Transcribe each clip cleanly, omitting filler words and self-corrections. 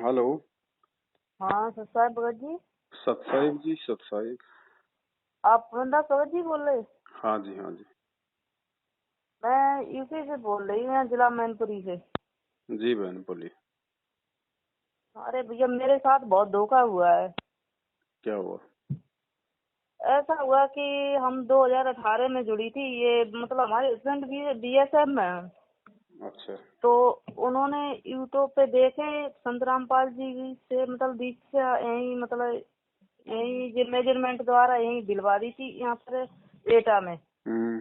Hello. हाँ सत भगत जी। सतसाहिब जी, सतसाहिब। आप वृंदा भगत जी बोल रहे? हाँ जी, हाँ जी। मैं यूपी से बोल रही हूँ, जिला मैनपुरी से। जी बहन बोलिए। अरे भैया, मेरे साथ बहुत धोखा हुआ है। क्या हुआ? ऐसा हुआ कि हम 2018 में जुड़ी थी। ये मतलब हमारे हस्बैंड भी बीएसएफ में हैं। अच्छा। तो उन्होंने यूट्यूब पे देखे संतरामपाल जी से, मतलब दीक्षा यही, मतलब यही मेजरमेंट द्वारा यही दिलवा दी थी यहाँ पर एटा में। हम्म।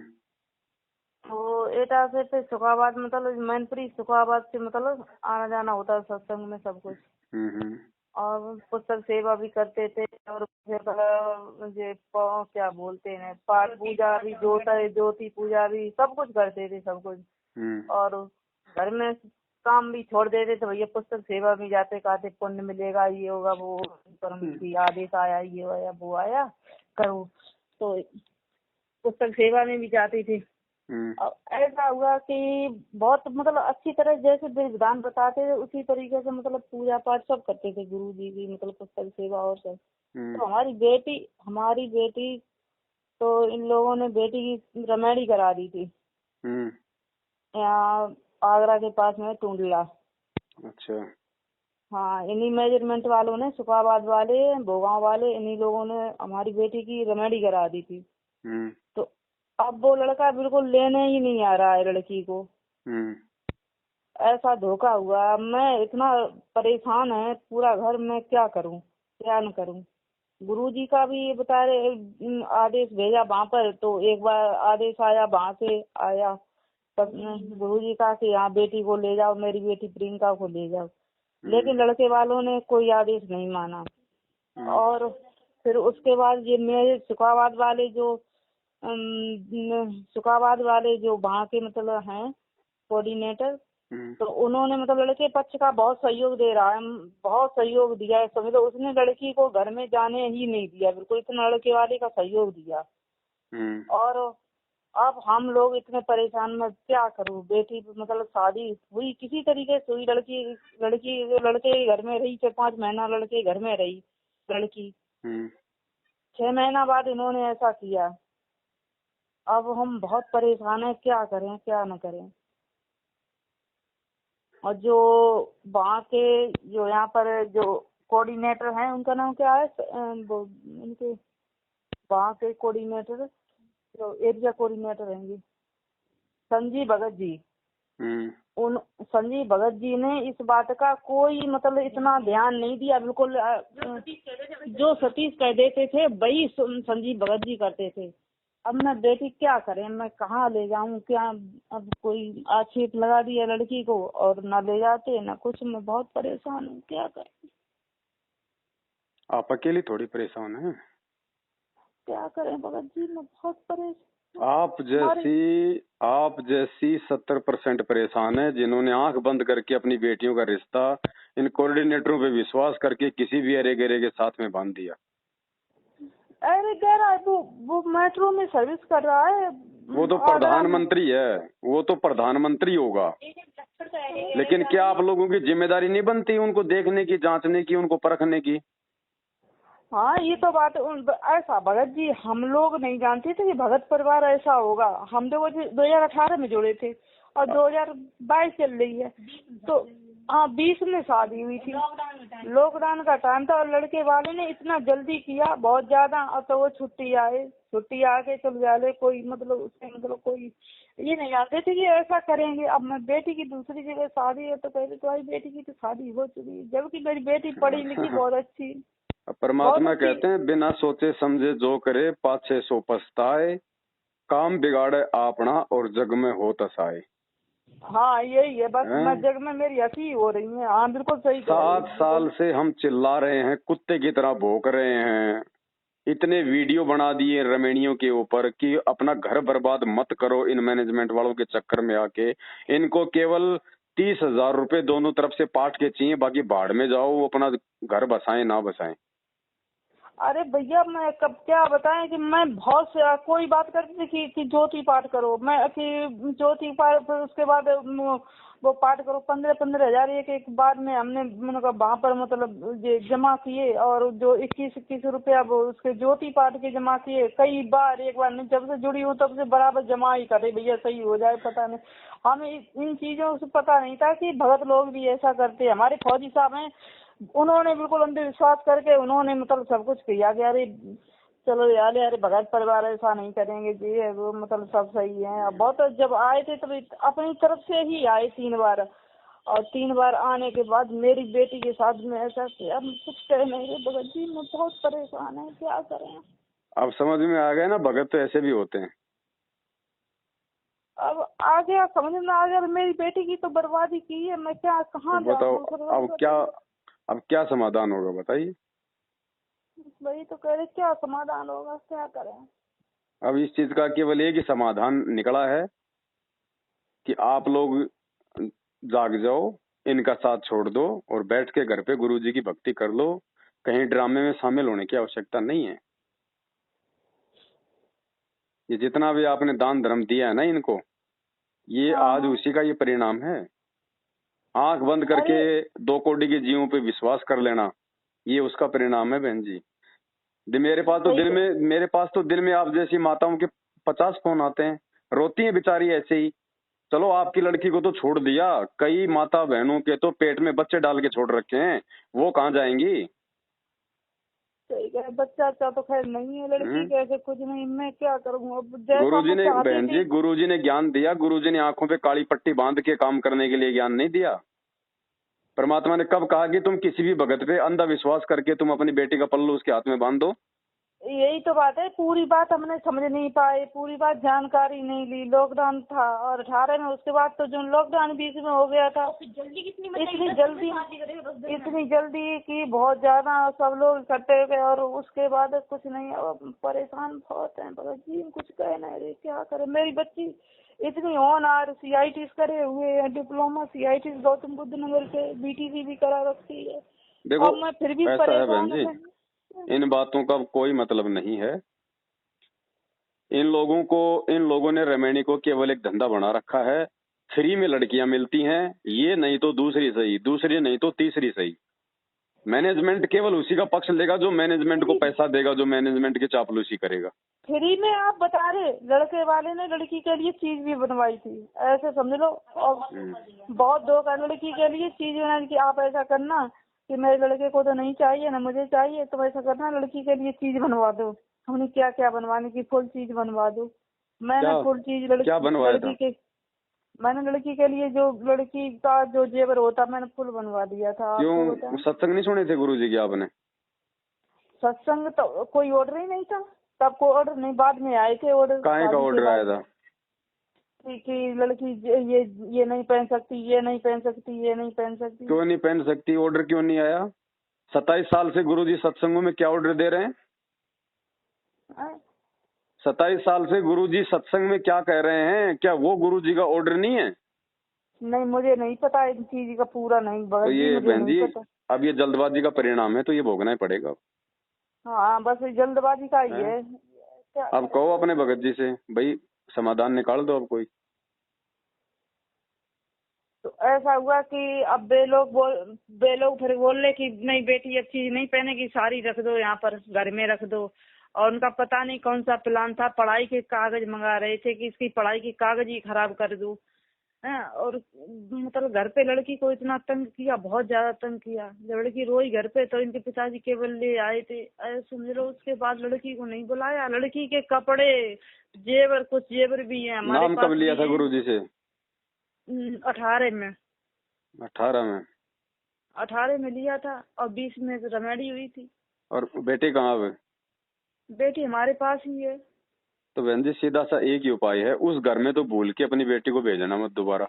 तो एटा से फिर सुखाबाद, मतलब मैनपुरी सुखाबाद से मतलब आना जाना होता है सत्संग में सब कुछ। हम्म। और पुस्तक सेवा भी करते थे। और फिर मुझे क्या बोलते हैं, पाठ पूजा भी, ज्योति पूजा भी, सब कुछ करते थे, सब कुछ। हम्म। और घर में काम भी छोड़ देते थे भैया, पुस्तक सेवा में जाते, कहते पुण्य मिलेगा, ये होगा वो परम की आदेश आया, ये आया वो आया, करो। तो पुस्तक सेवा में भी जाते थे। हम्म। अब ऐसा हुआ कि बहुत मतलब अच्छी तरह जैसे विधान बताते थे उसी तरीके से मतलब पूजा पाठ सब करते थे गुरु जी की, मतलब पुस्तक सेवा और सब। हम्म। तो हमारी बेटी तो इन लोगों ने बेटी की रमेडी करा दी थी हम्म। यहाँ आगरा के पास में टूंडला। अच्छा। हाँ, इन्हीं मेजरमेंट वालों ने, सुखाबाद वाले, भोगांव वाले, इन्हीं लोगों ने हमारी बेटी की रमेडी करा दी थी। हम्म। तो अब वो लड़का बिल्कुल लेने ही नहीं आ रहा है लड़की को। हम्म। ऐसा धोखा हुआ, मैं इतना परेशान है पूरा घर, मैं क्या करूं क्या न करूं। गुरुजी का भी ये बता रहे, आदेश भेजा वहाँ पर, तो एक बार आदेश आया वहाँ से आया, तब गुरुजी का कि यहाँ बेटी को ले जाओ, मेरी बेटी प्रियंका को ले जाओ। हम्म। लेकिन लड़के वालों ने कोई आदेश नहीं माना। और फिर उसके बाद ये मेरे सुखाबाद वाले जो वहाँ के मतलब हैं कोऑर्डिनेटर, हम्म। तो उन्होंने मतलब लड़के पक्ष का बहुत सहयोग दे रहा है, बहुत सहयोग दिया है, समझ लो। उसने लड़की को घर में जाने ही नहीं दिया, बिल्कुल इतना लड़के वाले का सहयोग दिया। हम्म। और अब हम लोग इतने परेशान, में क्या करूं। बेटी मतलब शादी हुई किसी तरीके से हुई, लड़की लड़की लड़के के घर में रही 4-5 महीना, लड़के घर में रही लड़की। हम्म। 6 महीना बाद इन्होंने ऐसा किया। अब हम बहुत परेशान है, क्या करें क्या न करें। और जो वहाँ के जो यहाँ पर जो कोऑर्डिनेटर हैं, उनका नाम क्या है, उनके वहाँ के कोऑर्डिनेटर, जो एरिया कोऑर्डिनेटर हैं, संजीव भगत जी। हम्म। उन संजीव भगत जी ने इस बात का कोई मतलब इतना ध्यान नहीं दिया, बिल्कुल। जो सतीश कह देते थे वही संजीव भगत जी करते थे। अब मैं बेटी क्या करें, मैं कहाँ ले जाऊं क्या। अब कोई आक्षेप लगा दिया लड़की को, और ना ले जाते ना कुछ। मैं बहुत परेशान हूँ, क्या करें आप अकेली थोड़ी परेशान हैं। क्या करें भगत जी, मैं बहुत परेशान। आप जैसी 70% परेशान है, जिन्होंने आंख बंद करके अपनी बेटियों का रिश्ता इन कोऑर्डिनेटरों पे विश्वास करके किसी भी अरे गरे के साथ में बांध दिया। अरे कह रहा है वो मेट्रो में सर्विस कर रहा है, वो तो आगरा में। प्रधानमंत्री है, वो तो प्रधानमंत्री होगा। लेकिन क्या आप लोगों की जिम्मेदारी नहीं बनती उनको देखने की, जांचने की, उनको परखने की? हाँ, ये तो बात ऐसा भगत जी, हम लोग नहीं जानते थे कि भगत परिवार ऐसा होगा। हम तो 2018 में जुड़े थे और 2022 चल रही है। तो हाँ, 20 में शादी हुई थी, लॉकडाउन का टाइम था। और लड़के वाले ने इतना जल्दी किया, बहुत ज्यादा। और तो वो छुट्टी आके चल जाए, कोई मतलब उससे मतलब कोई ये नहीं जानते थे कि ऐसा करेंगे। अब मैं बेटी की दूसरी जगह शादी है, तो पहले तुम्हारी बेटी की तो शादी हो चुकी है, जबकि मेरी बेटी पढ़ी लिखी बहुत अच्छी, बहुत परमात्मा अच्छी। कहते हैं बिना सोचे समझे जो करे पाछे सो पछताए, काम बिगाड़े आपना और जग में हो तसाए। हाँ, यही है बस। मैं हैं? जग में मेरी हंसी हो रही है। हाँ, बिल्कुल सही कह रहे 7 हैं, बिल्कुल। साल से हम चिल्ला रहे हैं, कुत्ते की तरह भौंक रहे हैं, इतने वीडियो बना दिए रमेणियों के ऊपर कि अपना घर बर्बाद मत करो इन मैनेजमेंट वालों के चक्कर में आके। इनको केवल 30,000 रुपए दोनों तरफ से पाट के चाहिए, बाकी बाढ़ में जाओ, वो अपना घर बसाएं ना बसाएं। अरे भैया मैं कब क्या बताएं कि मैं बहुत से कोई बात करती थी कि ज्योति पाठ करो, मैं कि ज्योति पाठ, फिर उसके बाद वो पाठ करो 15,000 एक बार में हमने मतलब वहाँ पर मतलब ये जमा किए, और जो 21 रुपया वो उसके ज्योति पाठ के जमा किए कई बार, एक बार नहीं, जब से जुड़ी हूँ तब से बराबर जमा ही करे भैया, सही हो जाए पता नहीं। हमें इन चीजों से पता नहीं था कि भगत लोग भी ऐसा करते हैं। हमारे फौजी साहब हैं, उन्होंने बिल्कुल अंधविश्वास करके उन्होंने मतलब सब कुछ किया कि अरे चलो यार यार भगत परिवार ऐसा नहीं करेंगे जी, है वो मतलब सब सही है। अब बहुत जब आए थे तब अपनी तरफ से ही आए 3 बार, और 3 बार आने के बाद मेरी बेटी के साथ में ऐसा किया, अब कुछ कह नहीं रहे भगत जी, मैं बहुत परेशान है, क्या करें। अब समझ में आ गया ना, भगत तो ऐसे भी होते हैं। अब आ गया, समझ में आ गया, मेरी बेटी की तो बर्बादी की है, मैं क्या कहाँ तो बताओ जाऊँ। अब क्या समाधान होगा बताइए। वही तो कह रहे, क्या समाधान होगा, क्या करें। अब इस चीज का केवल एक ही समाधान निकला है कि आप लोग जाग जाओ, इनका साथ छोड़ दो और बैठ के घर पे गुरुजी की भक्ति कर लो। कहीं ड्रामे में शामिल होने की आवश्यकता नहीं है। ये जितना भी आपने दान धर्म दिया है ना इनको, ये आज हाँ उसी का ये परिणाम है। आंख बंद करके अरे 2 कौड़ी के जीवों पे विश्वास कर लेना, ये उसका परिणाम है बहन जी। सही है। मेरे पास तो दिन में आप जैसी माताओं के 50 फोन आते हैं, रोती हैं बेचारी ऐसे ही। चलो आपकी लड़की को तो छोड़ दिया, कई माता बहनों के तो पेट में बच्चे डाल के छोड़ रखे हैं, वो कहाँ जाएंगी। सही है, बच्चा अच्छा तो खैर नहीं है, लड़की हम्म। कैसे कुछ नहीं, मैं क्या करूँ, अब जैसा गुरुजी मैं ने चाहती बहन थी। जी, गुरुजी ने ज्ञान दिया, गुरुजी ने आंखों पे काली पट्टी बांध के काम करने के लिए ज्ञान नहीं दिया। परमात्मा ने कब कहा कि तुम किसी भी भगत पे अंधा विश्वास करके तुम अपनी बेटी का पल्लू उसके हाथ में बांध दो। यही तो बात है, पूरी बात हमने समझ नहीं पाए, पूरी बात जानकारी नहीं ली। लॉकडाउन था और 18 में, उसके बाद तो जो लॉकडाउन बीच में हो गया था, इतनी जल्दी कि बहुत ज्यादा सब लोग इकट्ठे हो गए, और उसके बाद कुछ नहीं। अब परेशान बहुत है भगत जी, कुछ कह नहीं रहे, क्या करे। मेरी बच्ची इतनी होनहार, CIT करे हुए है, डिप्लोमा CIT गौतम बुद्ध नगर के, BTC भी करा रखी है, देखो और मैं फिर भी ऐसा है बहन परेशान जी, हूँ। इन बातों का कोई मतलब नहीं है। इन लोगों ने रमैनी को केवल एक धंधा बना रखा है। फ्री में लड़कियां मिलती हैं, ये नहीं तो दूसरी सही, दूसरी नहीं तो तीसरी सही। मैनेजमेंट केवल उसी का पक्ष लेगा जो मैनेजमेंट को पैसा देगा, जो मैनेजमेंट की चापलूसी करेगा। फ्री में आप बता रहे, लड़के वाले ने लड़की के लिए चीज भी बनवाई थी, ऐसे समझ लो। और बहुत धोखा, लड़की के लिए चीज बनाई कि आप ऐसा करना कि मेरे लड़के को तो नहीं चाहिए ना मुझे चाहिए, तो ऐसा करना लड़की के लिए चीज बनवा दो। हमने क्या क्या बनवाने की, फुल चीज बनवा दो। मैंने क्या फुल चीज क्या बनवाया था? मैंने लड़की के लिए जो लड़की का जो जेवर होता मैंने फुल बनवा दिया था। आपको क्यों बताएं, सत्संग नहीं सुने थे गुरुजी के आपने? सत्संग तो कोई ऑर्डर ही नहीं था, तब को ऑर्डर नहीं, बाद में आए थे ऑर्डर काहे का शादी के ऑर्डर आया बाद, था? कि लड़की ये नहीं पहन सकती, ये नहीं पहन सकती, ये नहीं पहन सकती। क्यों नहीं पहन सकती? ऑर्डर क्यों नहीं आया? 27 साल से गुरुजी सत्संगों में क्या ऑर्डर दे रहे हैं? हाँ? 27 साल से गुरुजी सत्संग में क्या कह रहे हैं? क्या वो गुरुजी का ऑर्डर नहीं है? नहीं, मुझे नहीं पता इन चीज का पूरा, नहीं तो भगत जी ये मुझे बहन नहीं जी, पता। अब ये जल्दबाजी का परिणाम है, तो ये भोगना ही पड़ेगा। हाँ बस जल्दबाजी का ही हैं? है, क्या अब करें। कहो अपने भगत जी से, भाई समाधान निकाल दो अब कोई। तो ऐसा हुआ कि अब वे लोग फिर बोल रहे कि नहीं बेटी अब चीज नहीं पहनेगी, साड़ी रख दो यहाँ पर घर में रख दो। और उनका पता नहीं कौन सा प्लान था, पढ़ाई के कागज मंगा रहे थे कि इसकी पढ़ाई के कागज ही खराब कर दूं। है, और मतलब घर पे लड़की को इतना तंग किया, बहुत ज्यादा तंग किया। जब लड़की रोई घर पे तो इनके पिताजी केवल ले आए थे, ऐसे समझ लो। उसके बाद लड़की को नहीं बुलाया, लड़की के कपड़े, जेवर, कुछ जेवर भी हैं हमारे नाम कब पास लिया भी था हैं। गुरुजी से? 18 में, 18 में। 18 में लिया था, और 20 में रमेडी हुई थी। और बेटी कहाँ है? बेटी हमारे पास ही है। तो बहन जी सीधा सा एक ही उपाय है, उस घर में तो भूल के अपनी बेटी को भेजना मत दोबारा,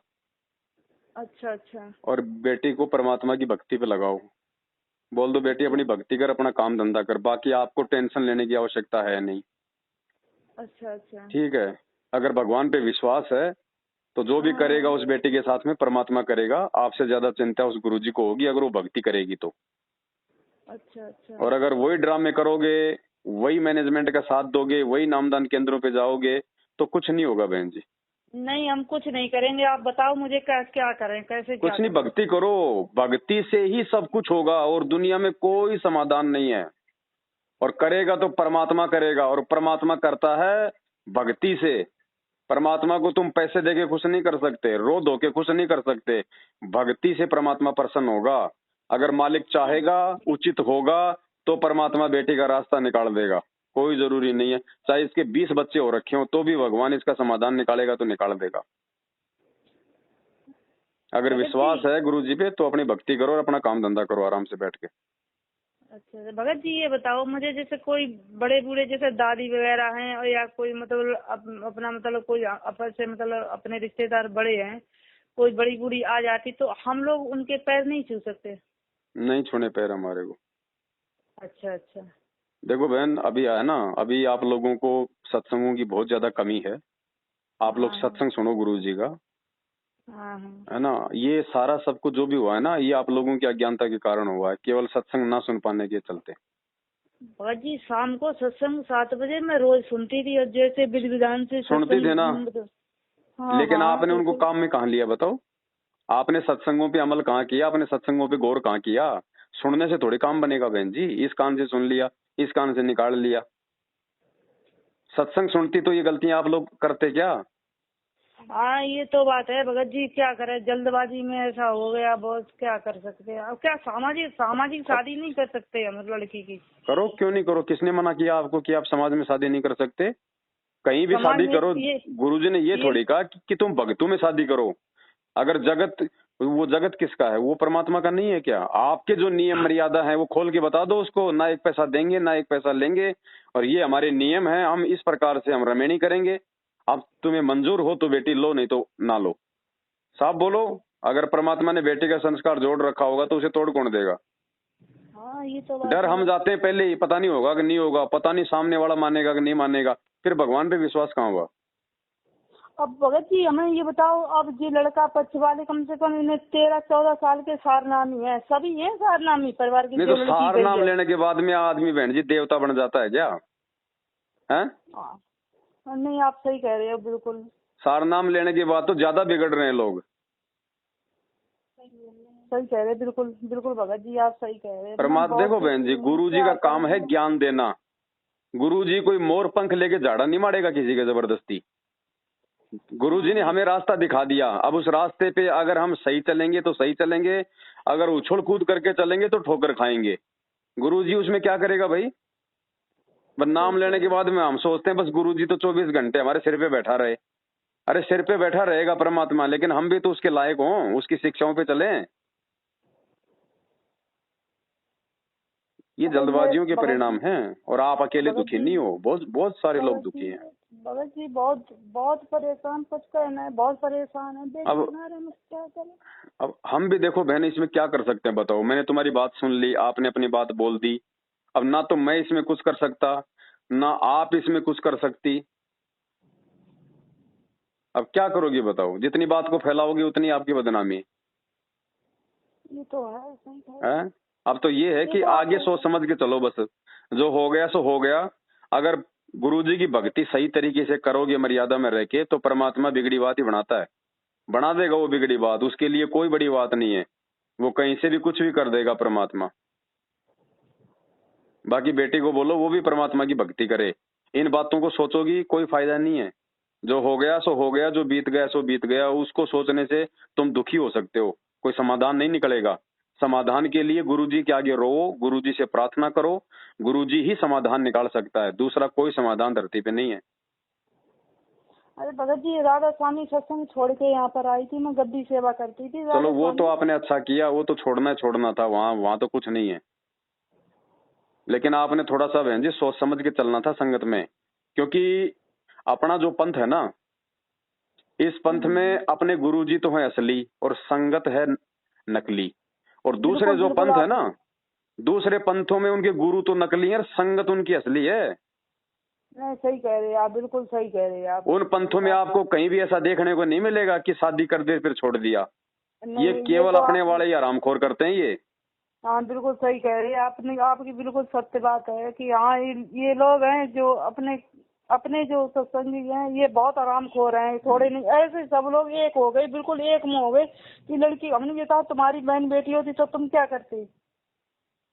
अच्छा अच्छा। और बेटी को परमात्मा की भक्ति पे लगाओ। बोल दो बेटी अपनी भक्ति कर, अपना काम धंधा कर, बाकी आपको टेंशन लेने की आवश्यकता है नहीं। अच्छा अच्छा। ठीक है? अगर भगवान पे विश्वास है तो जो भी करेगा उस बेटी के साथ में परमात्मा करेगा। आपसे ज्यादा चिंता उस गुरुजी को होगी अगर वो भक्ति करेगी तो। अच्छा अच्छा। और अगर वही ड्रामे करोगे, वही मैनेजमेंट का साथ दोगे, वही नामदान केंद्रों पे जाओगे तो कुछ नहीं होगा बहन जी। नहीं, हम कुछ नहीं करेंगे। आप बताओ मुझे क्या क्या करें, कैसे क्या कुछ नहीं, करें? भक्ति करो, भक्ति से ही सब कुछ होगा और दुनिया में कोई समाधान नहीं है। और करेगा तो परमात्मा करेगा, और परमात्मा करता है भक्ति से। परमात्मा को तुम पैसे देके खुश नहीं कर सकते, रो धो के खुश नहीं कर सकते। भक्ति से परमात्मा प्रसन्न होगा। अगर मालिक चाहेगा, उचित होगा, तो परमात्मा बेटी का रास्ता निकाल देगा। कोई जरूरी नहीं है, चाहे इसके 20 बच्चे हो रखे हो तो भी भगवान इसका समाधान निकालेगा तो निकाल देगा। अगर भगत विश्वास जी, है गुरु जी पे तो अपनी भक्ति करो और अपना काम धंधा करो आराम से बैठ के। अच्छा भगत जी ये बताओ मुझे, जैसे कोई बड़े बूढ़े जैसे दादी वगैरह हैं, और या कोई मतलब अपना मतलब कोई अपन से मतलब अपने रिश्तेदार बड़े हैं, कोई बड़ी बूढ़ी आ जाती तो हम लोग उनके पैर नहीं छू सकते? नहीं छूने पैर हमारे को। अच्छा अच्छा। देखो बहन, अभी है ना, अभी आप लोगों को सत्संगों की बहुत ज्यादा कमी है। आप लोग हाँ हाँ सत्संग सुनो गुरु जी का, हाँ हाँ। है ना। ये सारा सब कुछ जो भी हुआ है ना, ये आप लोगों की अज्ञानता के कारण हुआ है, केवल सत्संग ना सुन पाने के चलते। भगत जी शाम को सत्संग 7 बजे मैं रोज सुनती थी, और जैसे विधि विधान से सुनते थे ना, सत्संग। हाँ लेकिन हाँ आपने उनको बिल्कुल। काम में कहाँ लिया बताओ? आपने सत्संगों पे अमल कहाँ किया? आपने सत्संगों पे गौर कहाँ किया? सुनने से थोड़ी काम बनेगा बहन जी। इस कान से सुन लिया, इस कान से निकाल लिया। सत्संग सुनती तो ये गलतियां आप लोग करते क्या? हाँ ये तो बात है भगत जी, क्या करे, जल्दबाजी में ऐसा हो गया बहुत, क्या कर सकते हैं अब? क्या सामाजिक सामाजिक अब शादी नहीं कर सकते हम लड़की की? करो, क्यों नहीं करो? किसने मना किया आपको कि आप समाज में शादी नहीं कर सकते? कहीं भी समाज शादी में करो। गुरुजी ने ये ये थोड़ी कहा कि तुम भक्तों में शादी करो। अगर जगत, वो जगत किसका है? वो परमात्मा का नहीं है क्या? आपके जो नियम मर्यादा है वो खोल के बता दो उसको। ना एक पैसा देंगे ना एक पैसा लेंगे, और ये हमारे नियम है, हम इस प्रकार से हम रमेणी करेंगे। अब तुम्हें मंजूर हो तो बेटी लो, नहीं तो ना लो। साफ बोलो। अगर परमात्मा ने बेटी का संस्कार जोड़ रखा होगा तो उसे तोड़ कौन देगा? हाँ ये तो बात डर है। हम जाते हैं पहले ही, पता नहीं होगा कि नहीं होगा, पता नहीं सामने वाला मानेगा कि नहीं मानेगा, फिर भगवान पे विश्वास कहाँ होगा? अब भगत जी हमें ये बताओ, अब ये लड़का पक्ष वाले कम से कम इन्हें 13-14 साल के सारनामी है, सभी है सारनामी परिवार की नहीं तो जो लड़की सार गई नाम है। लेने के बाद में आदमी बहन जी देवता बन जाता है क्या? हैं? हाँ, नहीं आप सही कह रहे हो बिल्कुल। सार नाम लेने के बाद तो ज्यादा बिगड़ रहे हैं लोग। सही कह रहे हैं, बिल्कुल बिल्कुल भगत जी आप सही कह रहे हैं। मैं परमात्मा बहुत देखो बहन दुखी जी, हूँ, गुरु जी क्या का काम है करूँ? ज्ञान देना। गुरु जी कोई मोर पंख लेके झाड़ा नहीं मारेगा किसी के जबरदस्ती। गुरु जी ने हाँ हमें रास्ता दिखा दिया, अब उस रास्ते पे अगर हम सही चलेंगे तो सही चलेंगे, अगर उछल कूद करके चलेंगे तो ठोकर खाएंगे। गुरु जी उसमें क्या करेगा भाई? बस सही नाम कह लेने के रहे बाद में हम सोचते हैं बस गुरु जी तो 24 घंटे हमारे सिर पे बैठा रहे। अरे सिर पे बैठा रहेगा परमात्मा, लेकिन हम भी तो उसके लायक हों, उसकी शिक्षाओं पे चलें। ये अरे मैं जल्दबाजियों के भगत परिणाम जी, हैं, और आप अकेले भगत दुखी जी, नहीं हो, बहुत बहुत सारे लोग भगत दुखी जी, हैं। भगत जी बहुत बहुत परेशान, कुछ कहना है, बहुत परेशान है, अब बेरोजगार है, मैं क्या करूं? अब हम भी देखो बहन, इसमें क्या कर सकते हैं बताओ? मैंने तुम्हारी बात सुन ली, आपने अपनी बात बोल दी। अब ना तो मैं इसमें कुछ कर सकता, ना आप इसमें कुछ कर सकती। अब क्या करोगी बताओ? जितनी बात को फैलाओगी उतनी आपकी बदनामी ये तो है, सही कह रहे है। हैं। अब तो ये है ये कि तो आप आगे सोच समझ के चलो बस। जो हो गया सो हो गया। अगर गुरुजी की भक्ति सही तरीके से करोगे मर्यादा में रह के, तो परमात्मा बिगड़ी बात ही बनाता है, बना देगा वो बिगड़ी बात। उसके लिए कोई बड़ी बात नहीं है, वो कहीं से भी कुछ भी कर देगा परमात्मा। बाकी बेटी को बोलो वो भी परमात्मा की भक्ति करे। इन बातों को सोचोगी कोई फायदा नहीं है। जो हो गया सो हो गया, जो बीत गया सो बीत गया। उसको सोचने से तुम दुखी हो सकते हो, कोई समाधान नहीं निकलेगा। समाधान के लिए गुरुजी के आगे रो, गुरुजी से प्रार्थना करो। गुरुजी ही समाधान निकाल सकता है, दूसरा कोई समाधान धरती पे नहीं है। अरे भगत जी, राधा स्वामी सत्संग छोड़ के यहाँ पर आई थी, मैं गद्दी सेवा करती थी चलो राधा वो तो स्वामी। आपने अच्छा किया, वो तो छोड़ना था, वहां वहां तो कुछ नहीं है। लेकिन आपने थोड़ा सा बहन जी सोच समझ के चलना था संगत में, क्योंकि अपना जो पंथ है ना, इस पंथ में अपने गुरुजी तो है असली और संगत है नकली। और दूसरे बिल्कुल जो बिल्कुल पंथ है आप ना, दूसरे पंथों में उनके गुरु तो नकली है और संगत उनकी असली है। नहीं, सही कह रहे हैं आप, बिल्कुल सही कह रहे हैं आप। उन ये पंथों में बात आपको कहीं भी ऐसा देखने को नहीं मिलेगा कि शादी कर दे फिर छोड़ दिया। ये नहीं, ये केवल तो अपने आप वाले ही आरामखोर करते हैं ये। हाँ बिल्कुल सही कह रही है आपने, आपकी बिल्कुल सत्य बात है कि हाँ ये लोग हैं जो अपने अपने जो सत्संगी हैं ये बहुत आराम खो रहे हैं, थोड़े नहीं ऐसे सब लोग एक हो गए, बिल्कुल एक मुंह हो गए कि लड़की, हमने ये कहा तुम्हारी बहन बेटी होती तो तुम क्या करते।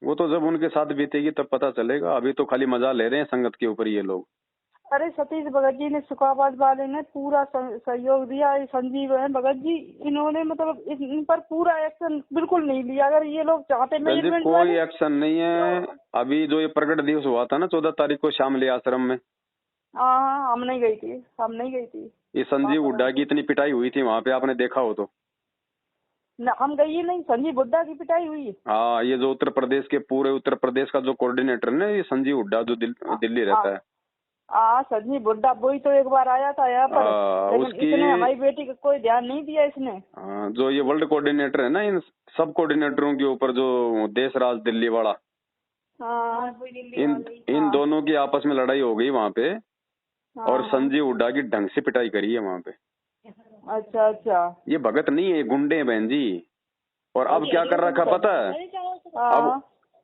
वो तो जब उनके साथ बीतेगी तब पता चलेगा, अभी तो खाली मजा ले रहे हैं संगत के ऊपर ये लोग। अरे सतीश भगत जी ने, सुखाबाद वाले ने पूरा सहयोग दिया, ये संजीव है भगत जी, इन्होंने मतलब इन पर पूरा एक्शन बिल्कुल नहीं लिया। अगर ये लोग चाहते बहन जी मैनेजमेंट कोई वाले एक्शन नहीं है। तो अभी जो ये प्रकट दिवस हुआ था ना 14 तारीख को शामली आश्रम में, हाँ हम नहीं गई थी, हम नहीं गई थी। ये संजीव हुड्डा की इतनी पिटाई हुई थी वहां पे, आपने देखा हो तो। न, हम गई ही नहीं, संजीव बुड्ढा की पिटाई हुई। हाँ, ये जो उत्तर प्रदेश के पूरे उत्तर प्रदेश का जो कोऑर्डिनेटर है ना, ये संजीव हुड्डा जो दिल्ली रहता है। संजीव बुड्ढा वही तो एक बार आया था यहाँ पर, लेकिन उसकी इसने हमारी बेटी का कोई ध्यान नहीं दिया इसने। जो ये वर्ल्ड कोऑर्डिनेटर है ना, इन सब कोऑर्डिनेटरों के ऊपर जो देश राज दिल्ली वाला, हाँ इन दोनों की आपस में लड़ाई हो गई वहां पे, और हाँ। संजीव हुड्डा की ढंग से पिटाई करी है वहां पे। अच्छा अच्छा। ये भगत नहीं है, ये गुंडे हैं बहन जी। और अब क्या कर रखा पता है,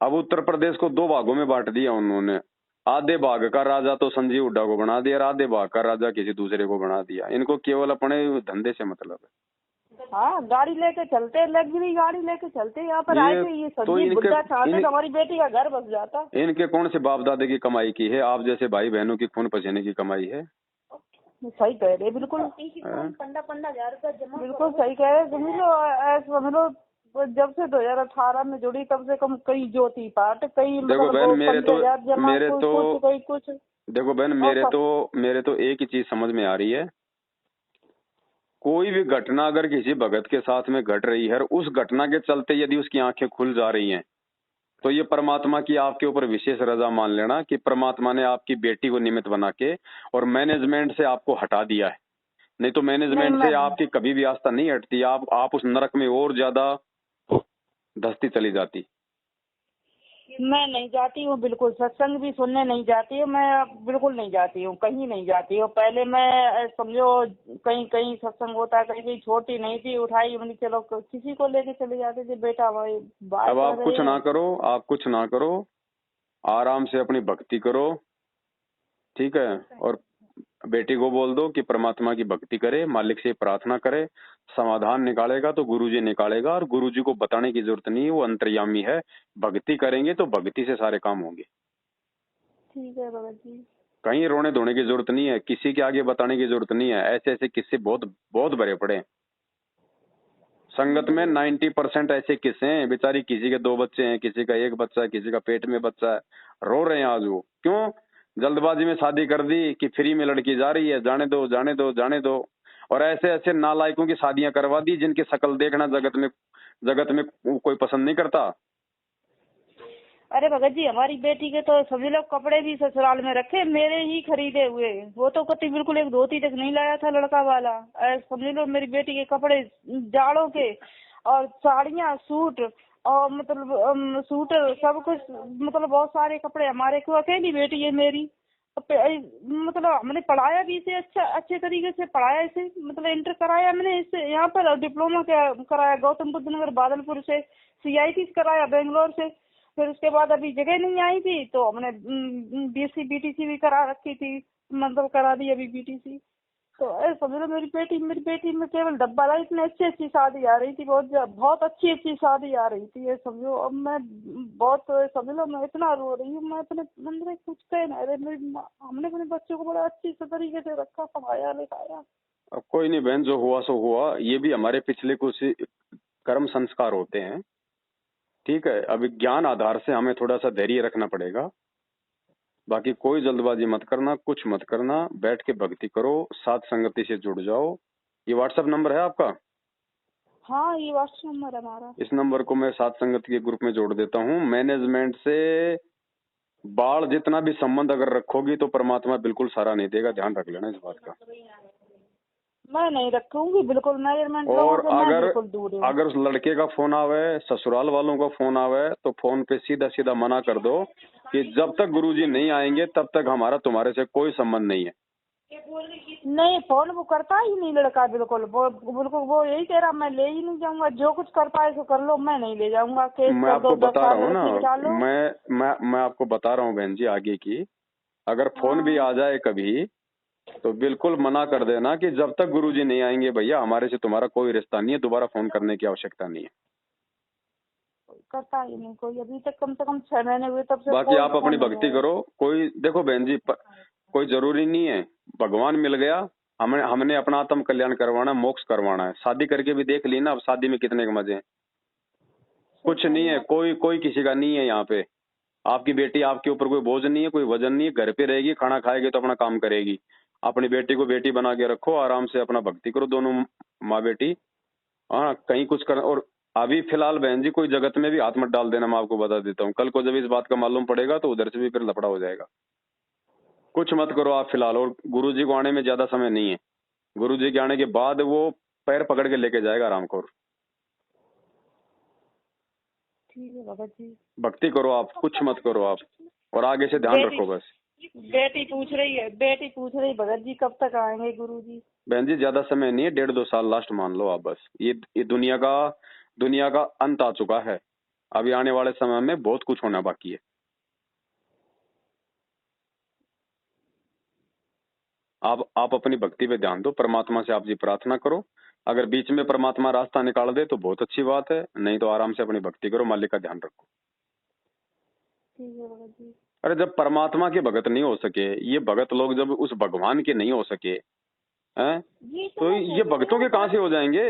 अब उत्तर प्रदेश को 2 भागों में बांट दिया उन्होंने। आधे भाग का राजा तो संजीव हुड्डा को बना दिया और आधे भाग का राजा किसी दूसरे को बना दिया। इनको केवल अपने धंधे से मतलब है। हाँ गाड़ी लेके चलते, लग्जरी गाड़ी लेके चलते, यहाँ पर आए थे ये तो संजीव बुड्ढा चाहते तो हमारी बेटी का घर बस जाता। इनके कौन से बाप दादे की कमाई की है, आप जैसे भाई बहनों की खून पसीने की कमाई है। सही कह रहे बिल्कुल, 15-15 हजार जमा, बिल्कुल सही कह रहे। समझ लो ऐसा समझ लो, जब से 2018 में जुड़ी तब से कम कई ज्योति पाठ, कई देखो बहन, मेरे तो कई कुछ। देखो बहन, मेरे तो एक ही चीज समझ में आ रही है, कोई भी घटना अगर किसी भगत के साथ में घट रही है, उस घटना के चलते यदि उसकी आंखें खुल जा रही हैं, तो ये परमात्मा की आपके ऊपर विशेष रजा मान लेना कि परमात्मा ने आपकी बेटी को निमित्त बना के और मैनेजमेंट से आपको हटा दिया है। नहीं तो मैनेजमेंट से आपकी कभी भी आस्था नहीं हटती, आप उस नरक में और ज्यादा धंसती चली जाती। मैं नहीं जाती हूँ बिल्कुल, सत्संग भी सुनने नहीं जाती हूँ, मैं बिल्कुल नहीं जाती हूँ, कहीं नहीं जाती हूँ। पहले मैं समझो कहीं कहीं सत्संग होता है, कहीं कहीं छोटी नहीं थी, उठाई मैंने, चलो किसी को लेके चले जाते थे, बेटा भाई बात। अब आप कुछ ना करो, आप कुछ ना करो, आराम से अपनी भक्ति करो, ठीक है। और बेटी को बोल दो कि परमात्मा की भक्ति करे, मालिक से प्रार्थना करे, समाधान निकालेगा तो गुरुजी निकालेगा, और गुरुजी को बताने की जरूरत नहीं है, वो अंतर्यामी है। भक्ति करेंगे तो भक्ति से सारे काम होंगे। ठीक है भगत जी। कहीं रोने धोने की जरूरत नहीं है, किसी के आगे बताने की जरूरत नहीं है। ऐसे ऐसे किस्से बहुत बहुत भरे पड़े हैं संगत में। 90% ऐसे किस्से हैं, बेचारी किसी के 2 बच्चे हैं, किसी का 1 बच्चा है, किसी का पेट में बच्चा है, रो रहे हैं आज वो। क्यों? जल्दबाजी में शादी कर दी कि फ्री में लड़की जा रही है, जाने दो जाने दो जाने दो। और ऐसे ऐसे नालायकों की शादियां करवा दी जिनकी शक्ल देखना जगत में कोई पसंद नहीं करता। अरे भगत जी, हमारी बेटी के तो सभी लोग कपड़े भी ससुराल में रखे, मेरे ही खरीदे हुए। वो तो कति बिल्कुल एक धोती तक नहीं लाया था लड़का वाला। समझ लो मेरी बेटी के कपड़े जाड़ों के, और साड़ियाँ, सूट, और मतलब सूट सब कुछ, मतलब बहुत सारे कपड़े हमारे को। अकेली बेटी है मेरी, मतलब हमने पढ़ाया भी इसे, अच्छे तरीके से पढ़ाया इसे, मतलब इंटर कराया मैंने इससे यहाँ पर, डिप्लोमा कराया गौतम बुद्ध नगर बादलपुर से, CIT कराया बेंगलोर से। फिर उसके बाद अभी जगह नहीं आई थी तो हमने BSc BTC भी करा रखी थी, मतलब करा दी अभी BTC। तो समझ लो मेरी बेटी में केवल डब्बा रहा, इतनी अच्छी अच्छी शादी आ रही थी, बहुत अच्छी अच्छी शादी आ रही थी। ये समझो अब मैं बहुत, समझ लो मैं इतना रो रही हूँ, मैं अपने मन में कुछ कह नहीं रहे। हमने अपने बच्चों को बड़ा अच्छी तरीके से रखा, पढ़ाया लिखाया। अब कोई नहीं बहन, जो हुआ सो हुआ, ये भी हमारे पिछले कुछ कर्म संस्कार होते हैं, ठीक है। अभी ज्ञान आधार से हमें थोड़ा सा धैर्य रखना पड़ेगा। बाकी कोई जल्दबाजी मत करना, कुछ मत करना, बैठ के भक्ति करो, साथ संगति से जुड़ जाओ। ये व्हाट्सएप नंबर है आपका? हाँ ये व्हाट्सएप नंबर है हमारा। इस नंबर को मैं साथ संगति के ग्रुप में जोड़ देता हूँ। मैनेजमेंट से बाढ़ जितना भी संबंध अगर रखोगी तो परमात्मा बिल्कुल सारा नहीं देगा, ध्यान रख लेना इस बात का। मैं नहीं रखूंगी बिल्कुल मैनेजमेंट और लोगों से, मैं बिल्कुल दूर हूँ। अगर उस लड़के का फोन आवे, ससुराल वालों का फोन आवे, तो फोन पे सीधा सीधा मना कर दो कि जब तक गुरुजी नहीं आएंगे तब तक हमारा तुम्हारे से कोई संबंध नहीं है। नहीं, फोन वो करता ही नहीं लड़का, बिल्कुल वो यही कह रहा मैं ले ही नहीं जाऊंगा, जो कुछ कर पाए सो कर लो, मैं नहीं ले जाऊंगा। केस मैं कर आपको दो, 10 बता रहा हूँ साल ना, निकालो। मैं आपको बता रहा हूँ बहन जी आगे की, अगर फोन भी आ जाए कभी तो बिल्कुल मना कर देना कि जब तक गुरुजी नहीं आएंगे भैया हमारे से तुम्हारा कोई रिश्ता नहीं है, दोबारा फोन करने की आवश्यकता नहीं है। करता ही नहीं कोई, अभी तक कम से कम 6 महीने हुए तब से बाकी कोई आप फोन अपनी नहीं भक्ति आया। करो। कोई देखो बहन जी कोई जरूरी नहीं है, भगवान मिल गया, हमने अपना आत्म कल्याण करवाना, मोक्ष करवाना है। शादी करके भी देख ली ना, अब शादी में कितने के मजे हैं। कुछ नहीं है, कोई किसी का नहीं है यहाँ पे। आपकी बेटी आपके ऊपर कोई बोझ नहीं है, कोई वजन नहीं है, घर पे रहेगी, खाना खाएगी तो अपना काम करेगी। अपनी बेटी को बेटी बना के रखो, आराम से अपना भक्ति करो दोनों माँ बेटी। हाँ कहीं कुछ कर, और अभी फिलहाल बहन जी कोई जगत में भी हाथ मत डाल देना, मैं आपको बता देता हूँ। कल को जब इस बात का मालूम पड़ेगा तो उधर से भी फिर लफड़ा हो जाएगा। कुछ मत करो आप फिलहाल, और गुरुजी को आने में ज्यादा समय नहीं है। गुरुजी के आने के बाद वो पैर पकड़ के लेके जाएगा आराम को। ठीक है भगत जी, भक्ति करो आप, कुछ मत करो आप, और आगे से ध्यान रखो बस। बेटी पूछ रही भगत जी कब तक आएंगे गुरुजी। बहन जी ज्यादा समय नहीं है, 1.5-2 साल लास्ट मान लो आप बस। ये दुनिया का अंत आ चुका है। अभी आने वाले समय में बहुत कुछ होना बाकी है। आप अपनी भक्ति पे ध्यान दो, परमात्मा से आप जी प्रार्थना करो। अगर बीच में परमात्मा रास्ता निकाल दे तो बहुत अच्छी बात है, नहीं तो आराम से अपनी भक्ति करो, मालिक का ध्यान रखो। ठीक है भगत जी। अरे जब परमात्मा के भगत नहीं हो सके, ये भगत लोग जब उस भगवान के नहीं हो सके हैं, तो ये भक्तों के कहाँ से हो जाएंगे।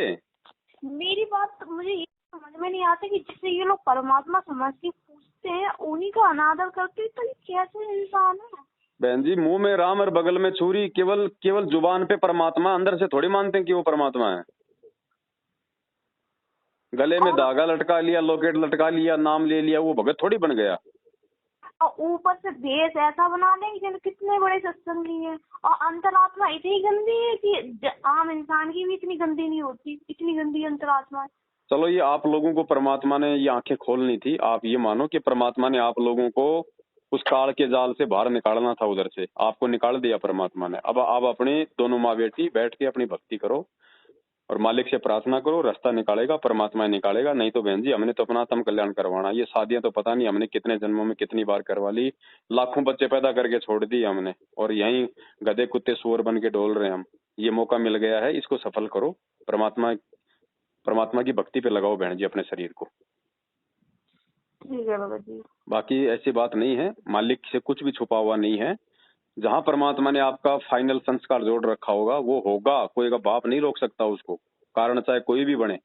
मेरी बात मुझे ये समझ में नहीं आती कि जिससे ये लोग परमात्मा समझ के पूछते हैं उन्हीं का अनादर करते हैं, तो ये कैसे इंसान है। बहन जी मुंह में राम और बगल में छुरी, केवल जुबान पे परमात्मा, अंदर से थोड़ी मानते हैं कि वो परमात्मा है। गले में धागा लटका लिया, लॉकेट लटका लिया, नाम ले लिया, वो भगत थोड़ी बन गया। और ऊपर से भेष ऐसा बना देंगे जैसे कितने बड़े सत्संगी हैं, और अंतरात्मा इतनी गंदी है कि आम इंसान की भी इतनी गंदी नहीं होती, इतनी गंदी अंतरात्मा है। चलो ये आप लोगों को परमात्मा ने ये आंखें खोलनी थी। आप ये मानो कि परमात्मा ने आप लोगों को उस काल के जाल से बाहर निकालना था, उधर से आपको निकाल दिया परमात्मा ने। अब आप अपनी दोनों माँ बेटी बैठ के अपनी भक्ति करो और मालिक से प्रार्थना करो, रास्ता निकालेगा, परमात्मा निकालेगा। नहीं तो बहन जी हमने तो अपना आत्म कल्याण करवाना। ये शादियां तो पता नहीं हमने कितने जन्मों में कितनी बार करवा ली, लाखों बच्चे पैदा करके छोड़ दिए हमने, और यहीं गधे कुत्ते सुअर बन के डोल रहे हैं हम। ये मौका मिल गया है, इसको सफल करो। परमात्मा की भक्ति पे लगाओ बहन जी अपने शरीर को। ठीक है भगत जी। बाकी ऐसी बात नहीं है, मालिक से कुछ भी छुपा हुआ नहीं है। जहां परमात्मा ने आपका फाइनल संस्कार जोड़ रखा होगा वो होगा, कोई का बाप नहीं रोक सकता उसको, कारण चाहे कोई भी बने।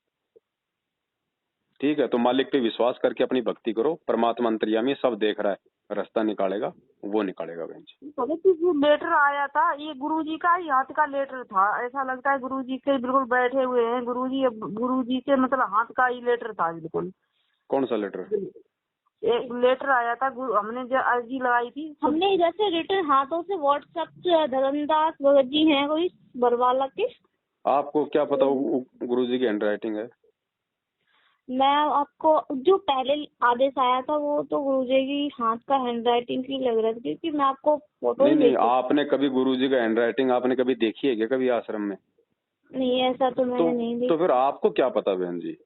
ठीक है, तो मालिक पे विश्वास करके अपनी भक्ति करो। परमात्मा अंतर्यामी सब देख रहा है, रास्ता निकालेगा, वो निकालेगा बहन जी। भगत जी जो लेटर आया था ये गुरुजी का ही हाथ का लेटर था, ऐसा लगता है गुरुजी के बिल्कुल बैठे हुए हैं। गुरुजी के मतलब हाथ का ही लेटर था बिल्कुल। कौन सा लेटर? एक लेटर आया था, हमने जो अर्जी लगाई थी, हमने इधर से रिटर्न हाथों से व्हाट्सएप से धर्मदास भगत जी हैं कोई बरवाला के। आपको क्या पता गुरुजी की हैंडराइटिंग है? मैं आपको जो पहले आदेश आया था वो तो गुरुजी की हाथ का हैंडराइटिंग की लग रहा था, क्योंकि मैं आपको फोटो नहीं, आपने कभी गुरुजी का हैंडराइटिंग आपने कभी देखी है क्या कभी आश्रम में? नहीं, ऐसा तो मैंने नहीं देखा। तो फिर आपको क्या पता बहन जी?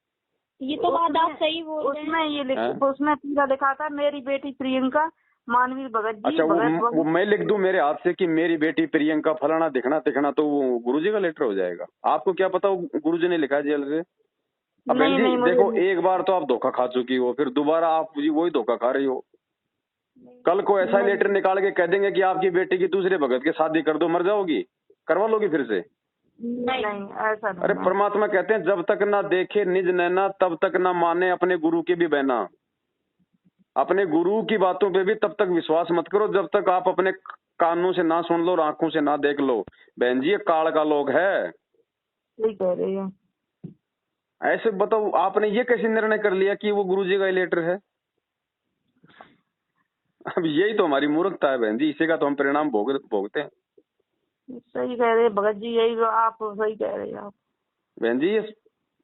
ये तो बात आप सही बोल रहे हैं। उसमें पूरा लिखा था मेरी बेटी प्रियंका मानवीर भगत जी। अच्छा, वो मैं लिख दूं मेरे हाथ से कि मेरी बेटी प्रियंका फलाना दिखना तो वो गुरुजी का लेटर हो जाएगा? आपको क्या पता गुरुजी ने लिखा है जेल से? अब बहन जी देखो, एक बार तो आप धोखा खा चुकी हो, फिर दोबारा आप वही धोखा खा रही हो। कल को ऐसा लेटर निकाल के कह देंगे कि आपकी बेटी की दूसरे भगत के शादी कर दो, मर जाओगी, करवा लोगी फिर से? नहीं, ऐसा नहीं। अरे परमात्मा कहते हैं जब तक ना देखे निज नैना तब तक ना माने अपने गुरु की भी बहना। अपने गुरु की बातों पे भी तब तक विश्वास मत करो जब तक आप अपने कानों से ना सुन लो और आंखों से ना देख लो। बहन जी ये काल का लोग है। सही कह रही है। ऐसे बताओ आपने ये कैसे निर्णय कर लिया कि वो गुरुजी का लेटर है? अब यही तो हमारी मूर्खता है बहन जी, इसी का तो हम परिणाम भोगते हैं। सही कह रहे हैं भगत जी, यही आप सही कह रहे हैं आप। बहन जी ये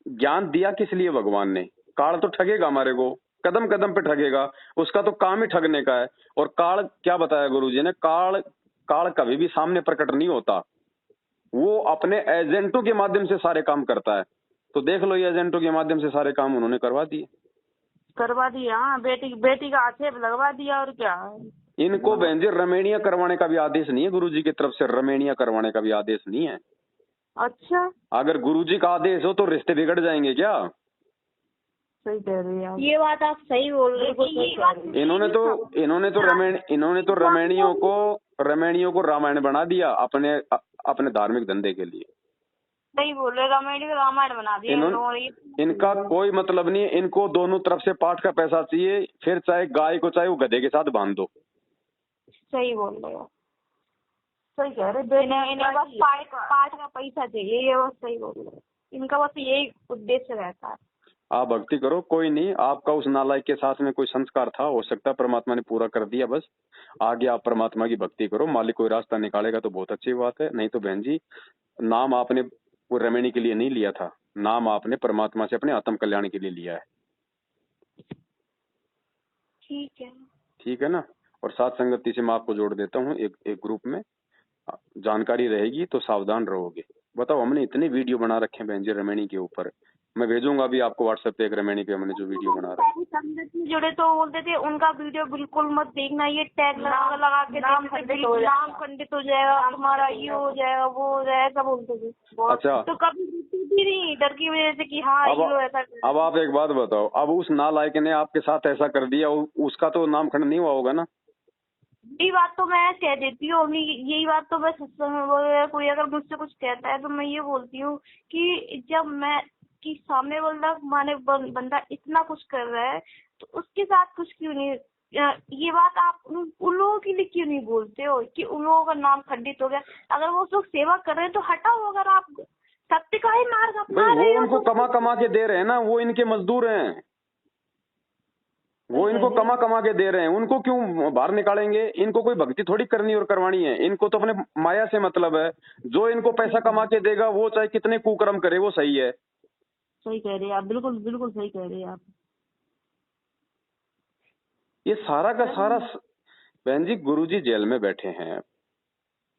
ज्ञान दिया किस लिए भगवान ने? काल तो ठगेगा हमारे को, कदम कदम पे ठगेगा, उसका तो काम ही ठगने का है। और काल क्या बताया गुरुजी ने, काल कभी भी सामने प्रकट नहीं होता, वो अपने एजेंटों के माध्यम से सारे काम करता है। तो देख लो, ये एजेंटों के माध्यम से सारे काम उन्होंने करवा दिए। हाँ, बेटी का आक्षेप लगवा दिया, और क्या। इनको बहन जी रमेणिया करवाने का भी आदेश नहीं है गुरुजी की तरफ से, रमेणिया करवाने का भी आदेश नहीं है। अच्छा, अगर गुरुजी का आदेश हो तो रिश्ते बिगड़ जाएंगे क्या? सही कह रही हैं आप। ये बात आप सही बोल रहे हैं। इन्होंने तो रमेणियों को रामायण बना दिया अपने धार्मिक धंधे के लिए। सही बोल रहे, रामायण बना दिया। इनका कोई मतलब नहीं है। इनको दोनों तरफ से पाठ का पैसा चाहिए, फिर चाहे गाय को चाहे वो गधे के साथ बांध दो। सही बोल रहे हो, सही कह रहे। इन्हें बस पाठ का पैसा चाहिए, ये बस सही बोल रहे हो। इनका बस यही उद्देश्य रहता है। आप भक्ति करो, कोई नहीं। आपका उस नालायक के साथ में कोई संस्कार था, हो सकता है परमात्मा ने पूरा कर दिया। बस आगे आप परमात्मा की भक्ति करो, मालिक कोई रास्ता निकालेगा तो बहुत अच्छी बात है। नहीं तो बहन जी, नाम आपने वो रमेणी के लिए नहीं लिया था, नाम आपने परमात्मा से अपने आत्म कल्याण के लिए लिया है। ठीक है ना। और साथ संगति से मैं आपको जोड़ देता हूँ एक ग्रुप में, जानकारी रहेगी तो सावधान रहोगे। बताओ, हमने इतने वीडियो बना रखे हैं बहन जी रमेणी के ऊपर। मैं भेजूंगा अभी आपको व्हाट्सएप पे एक रमेणी पे हमने जो वीडियो बना रखा है। संगत में जुड़े तो बोलते थे उनका वीडियो बिल्कुल मत देखना, ये टैग लगा के नाम खंडित हो जाएगा तुम्हारा, ये हो जाएगा, वो हो जाएगा, ऐसा बोलते थे। अच्छा, तो कभी भी नहीं, डर की वजह से कि हाँ ये ऐसा। अब आप एक बात बताओ, अब उस नालायक ने आपके साथ ऐसा कर दिया, उसका तो नाम खंड नहीं हुआ होगा ना? यही बात तो मैं कह देती हूँ, यही बात तो मैं कोई अगर मुझसे कुछ कहता है तो मैं ये बोलती हूँ कि जब मैं कि सामने बंदा इतना कुछ कर रहा है तो उसके साथ कुछ क्यों नहीं, ये बात आप उन लोगों के लिए क्यों नहीं बोलते हो कि उन लोगों का नाम खंडित हो गया। अगर वो लोग सेवा कर रहे हैं तो हटाओ, अगर आप सत्य का ही मार्ग अपना रहे हो। उनको कमा के दे रहे हैं ना, वो इनके मजदूर हैं, वो इनको कमा के दे रहे हैं, उनको क्यों बाहर निकालेंगे? इनको कोई भक्ति थोड़ी करनी और करवानी है, इनको तो अपने माया से मतलब है। जो इनको पैसा कमा के देगा वो चाहे कितने कुकर्म करे वो सही है। सही कह रहे हैं आप, बिल्कुल बिल्कुल सही कह रहे हैं आप। ये सारा का सारा बहन जी, गुरुजी जेल में बैठे हैं।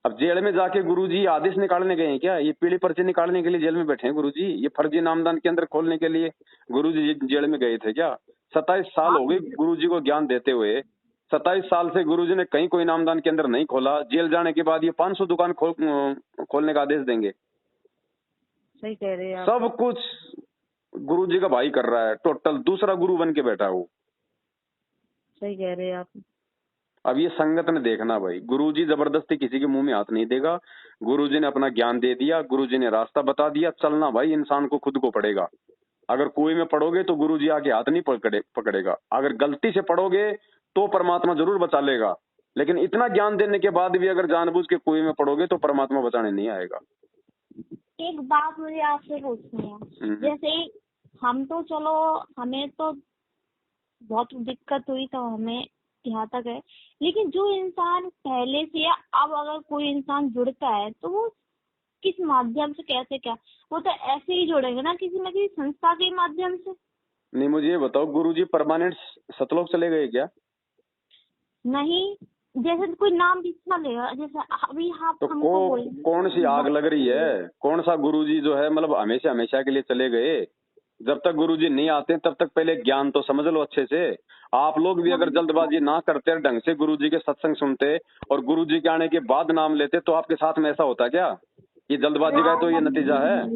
अब जेल में जाके गुरुजी आदेश निकालने गए हैं क्या? ये पीली पर्ची निकालने के लिए जेल में बैठे हैं गुरुजी? ये फर्जी नामदान केंद्र खोलने के लिए गुरुजी जेल में गए थे क्या? 27 साल हो गए गुरुजी को ज्ञान देते हुए। 27 साल से गुरुजी ने कहीं कोई नामदान केंद्र नहीं खोला। जेल जाने के बाद ये 500 दुकान खोलने का आदेश देंगे? सही कह रहे हैं। सब कुछ गुरुजी का भाई कर रहा है, टोटल दूसरा गुरु बन के बैठा हो। सही कह रहे हैं आप। अब ये संगत ने देखना भाई, गुरुजी जबरदस्ती किसी के मुंह में हाथ नहीं देगा। गुरुजी ने अपना ज्ञान दे दिया, गुरुजी ने रास्ता बता दिया। चलना भाई इंसान को खुद को पड़ेगा। अगर कुएं में पड़ोगे तो गुरुजी आके हाथ नहीं पकड़ेगा। अगर गलती से पड़ोगे तो परमात्मा जरूर बचा लेगा, लेकिन इतना ज्ञान देने के बाद भी अगर जानबूझ के कुएं में पड़ोगे तो परमात्मा बचाने नहीं आएगा। एक बात मुझे आपसे पूछनी है, जैसे हम तो चलो हमें तो बहुत दिक्कत हुई तो हमें यहाँ तक है, लेकिन जो इंसान पहले से या अब अगर कोई इंसान जुड़ता है तो वो किस माध्यम से, कैसे, क्या? वो तो ऐसे ही जुड़ेंगे ना किसी संस्था के माध्यम से। नहीं, मुझे ये बताओ, गुरुजी परमानेंट सतलोक चले गए क्या? नहीं, जैसे कोई नाम भी इतना लेगा, जैसे अभी आप तो कौन सी आग लग रही है? कौन सा गुरुजी जो है मतलब हमेशा के लिए चले गए? जब तक गुरुजी नहीं आते तब तक पहले ज्ञान तो समझ लो अच्छे से। आप लोग भी अगर जल्दबाजी ना करते, ढंग से गुरुजी के सत्संग सुनते और गुरुजी के आने के बाद नाम लेते तो आपके साथ में ऐसा होता क्या? ये जल्दबाजी का तो ये नतीजा है।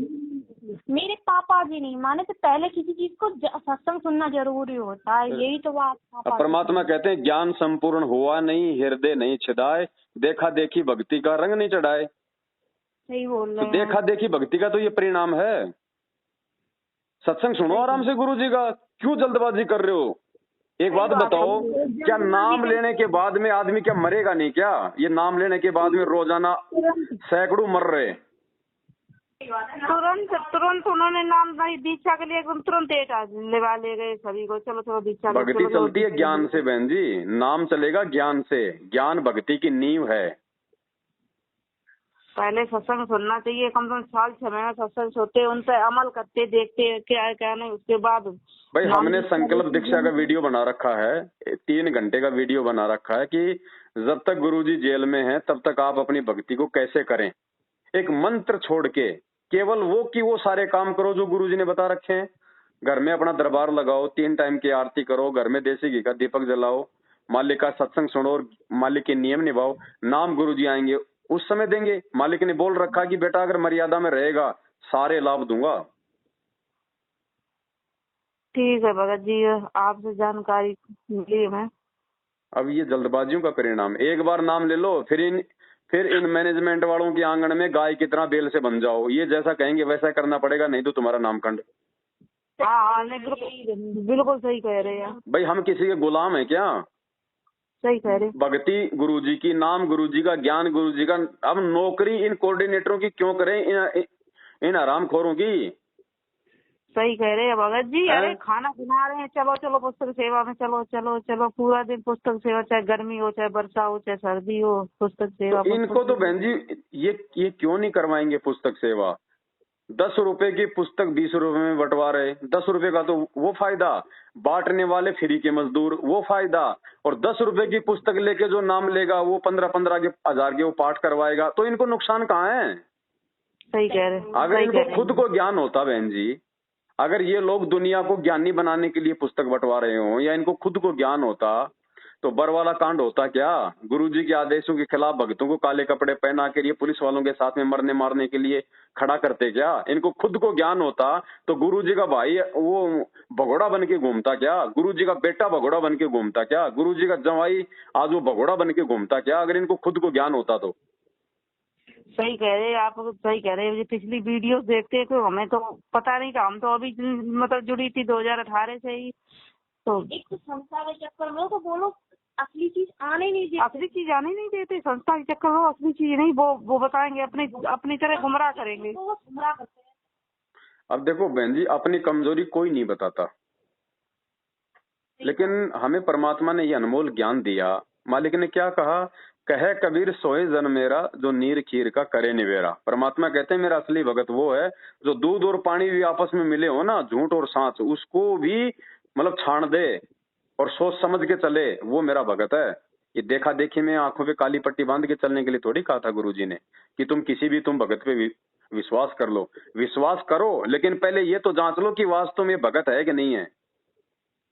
मेरे पापा जी नहीं माने तो पहले किसी चीज को सत्संग सुनना जरूरी होता है, यही तो बात। परमात्मा कहते हैं ज्ञान संपूर्ण हुआ नहीं, हृदय नहीं छिदाए, देखा देखी भक्ति का रंग नहीं चढ़ाए। सही बोल रहे हैं। तो देखा देखी भक्ति का तो ये परिणाम है। सत्संग सुनो आराम से गुरुजी का, क्यों जल्दबाजी कर रहे हो? एक बात बताओ, क्या नाम लेने के बाद में आदमी क्या मरेगा नहीं क्या? ये नाम लेने के बाद में रोजाना सैकड़ों मर रहे। तुरंत उन्होंने नाम दीक्षा के लिए तुरंत लगा ले गए सभी को, चलो दीक्षा। भक्ति चलती है ज्ञान से बहन जी, नाम चलेगा ज्ञान से। ज्ञान भक्ति की नींव है। पहले सत्संग सुनना चाहिए, कम से कम साल 6 महीना सत्संग सुनते, उन पर अमल करते, देखते क्या है क्या नहीं, उसके बाद भाई हमने संकल्प दीक्षा का वीडियो बना रखा है, 3 घंटे का वीडियो बना रखा है कि जब तक गुरुजी जेल में हैं तब तक आप अपनी भक्ति को कैसे करें। एक मंत्र छोड़ के केवल वो सारे काम करो जो गुरुजी ने बता रखे हैं। घर में अपना दरबार लगाओ, 3 टाइम की आरती करो, घर में देसी घी का दीपक जलाओ, मालिक का सत्संग सुनो और मालिक के नियम निभाओ। नाम गुरुजी आएंगे उस समय देंगे। मालिक ने बोल रखा कि बेटा अगर मर्यादा में रहेगा सारे लाभ दूंगा। ठीक है भगत जी, आपसे जानकारी मिली मैं। अब ये जल्दबाजियों का परिणाम, एक बार नाम ले लो फिर इन मैनेजमेंट वालों के आंगन में गाय की तरह बेल से बन जाओ। ये जैसा कहेंगे वैसा करना पड़ेगा, नहीं तो तुम्हारा नामकंड। हाँ नहीं, बिल्कुल सही कह रहे हैं। भाई हम किसी के गुलाम है क्या? सही कह रहे। भक्ति गुरुजी की, नाम गुरुजी का, ज्ञान गुरुजी का। अब नौकरी इन कोऑर्डिनेटरों की क्यों करें, इन हरामखोरों की? सही कह रहे हैं भगत जी। अरे खाना बना रहे हैं, चलो चलो पुस्तक सेवा में, चलो चलो चलो, पूरा दिन पुस्तक सेवा, चाहे गर्मी हो चाहे वर्षा हो चाहे सर्दी हो, पुस्तक सेवा। तो इनको तो बहन जी ये क्यों नहीं करवाएंगे पुस्तक सेवा? 10 रुपए की पुस्तक 20 रुपए में बंटवा रहे, 10 रुपए का तो वो फायदा, बांटने वाले फ्री के मजदूर वो फायदा, और 10 रुपए की पुस्तक लेके जो नाम लेगा वो 15-15 के 1000 के वो पाठ करवाएगा। तो इनको नुकसान कहाँ है? सही कह रहे। अगर इनको खुद को ज्ञान होता बहन जी, अगर ये लोग दुनिया को ज्ञानी बनाने के लिए पुस्तक बंटवा रहे हो या इनको खुद को ज्ञान होता तो बरवाला कांड होता क्या? गुरुजी के आदेशों के खिलाफ भक्तों को काले कपड़े पहना कर ये पुलिस वालों के साथ में मरने मारने के लिए खड़ा करते क्या? इनको खुद को ज्ञान होता तो गुरुजी का भाई वो भगोड़ा बन के घूमता क्या? गुरुजी का बेटा भगोड़ा बन के घूमता क्या? गुरुजी का जवाई आज वो भगोड़ा बन के घूमता क्या? अगर इनको खुद को ज्ञान होता तो। सही कह रहे हैं आप, सही कह रहे हैं। पिछली वीडियो देखते तो हमें तो पता नहीं था, हम तो अभी मतलब जुड़ी थी 2018 से ही। तो एक तो संस्था के चक्कर में तो बोलो असली चीज आने नहीं देते, असली चीज आने नहीं देते। संस्था के चक्कर में असली चीज नहीं, वो बताएंगे, अपनी तरह गुमराह करेंगे। वो गुमराह करते हैं। अब देखो बहन जी, अपनी कमजोरी कोई नहीं बताता, लेकिन हमें परमात्मा ने ये अनमोल ज्ञान दिया। मालिक ने क्या कहा? कहे कबीर सोए जन मेरा, जो नीर खीर का करे निवेरा। परमात्मा कहते हैं मेरा असली भगत वो है जो दूध और पानी भी आपस में मिले हो ना, झूठ और सांच, उसको भी मतलब छाण दे और सोच समझ के चले, वो मेरा भगत है। ये देखा देखी में आंखों पे काली पट्टी बांध के चलने के लिए थोड़ी कहा था गुरुजी ने कि तुम भगत पे विश्वास कर लो। विश्वास करो, लेकिन पहले ये तो जांच लो कि वास्तव में भगत है कि नहीं है।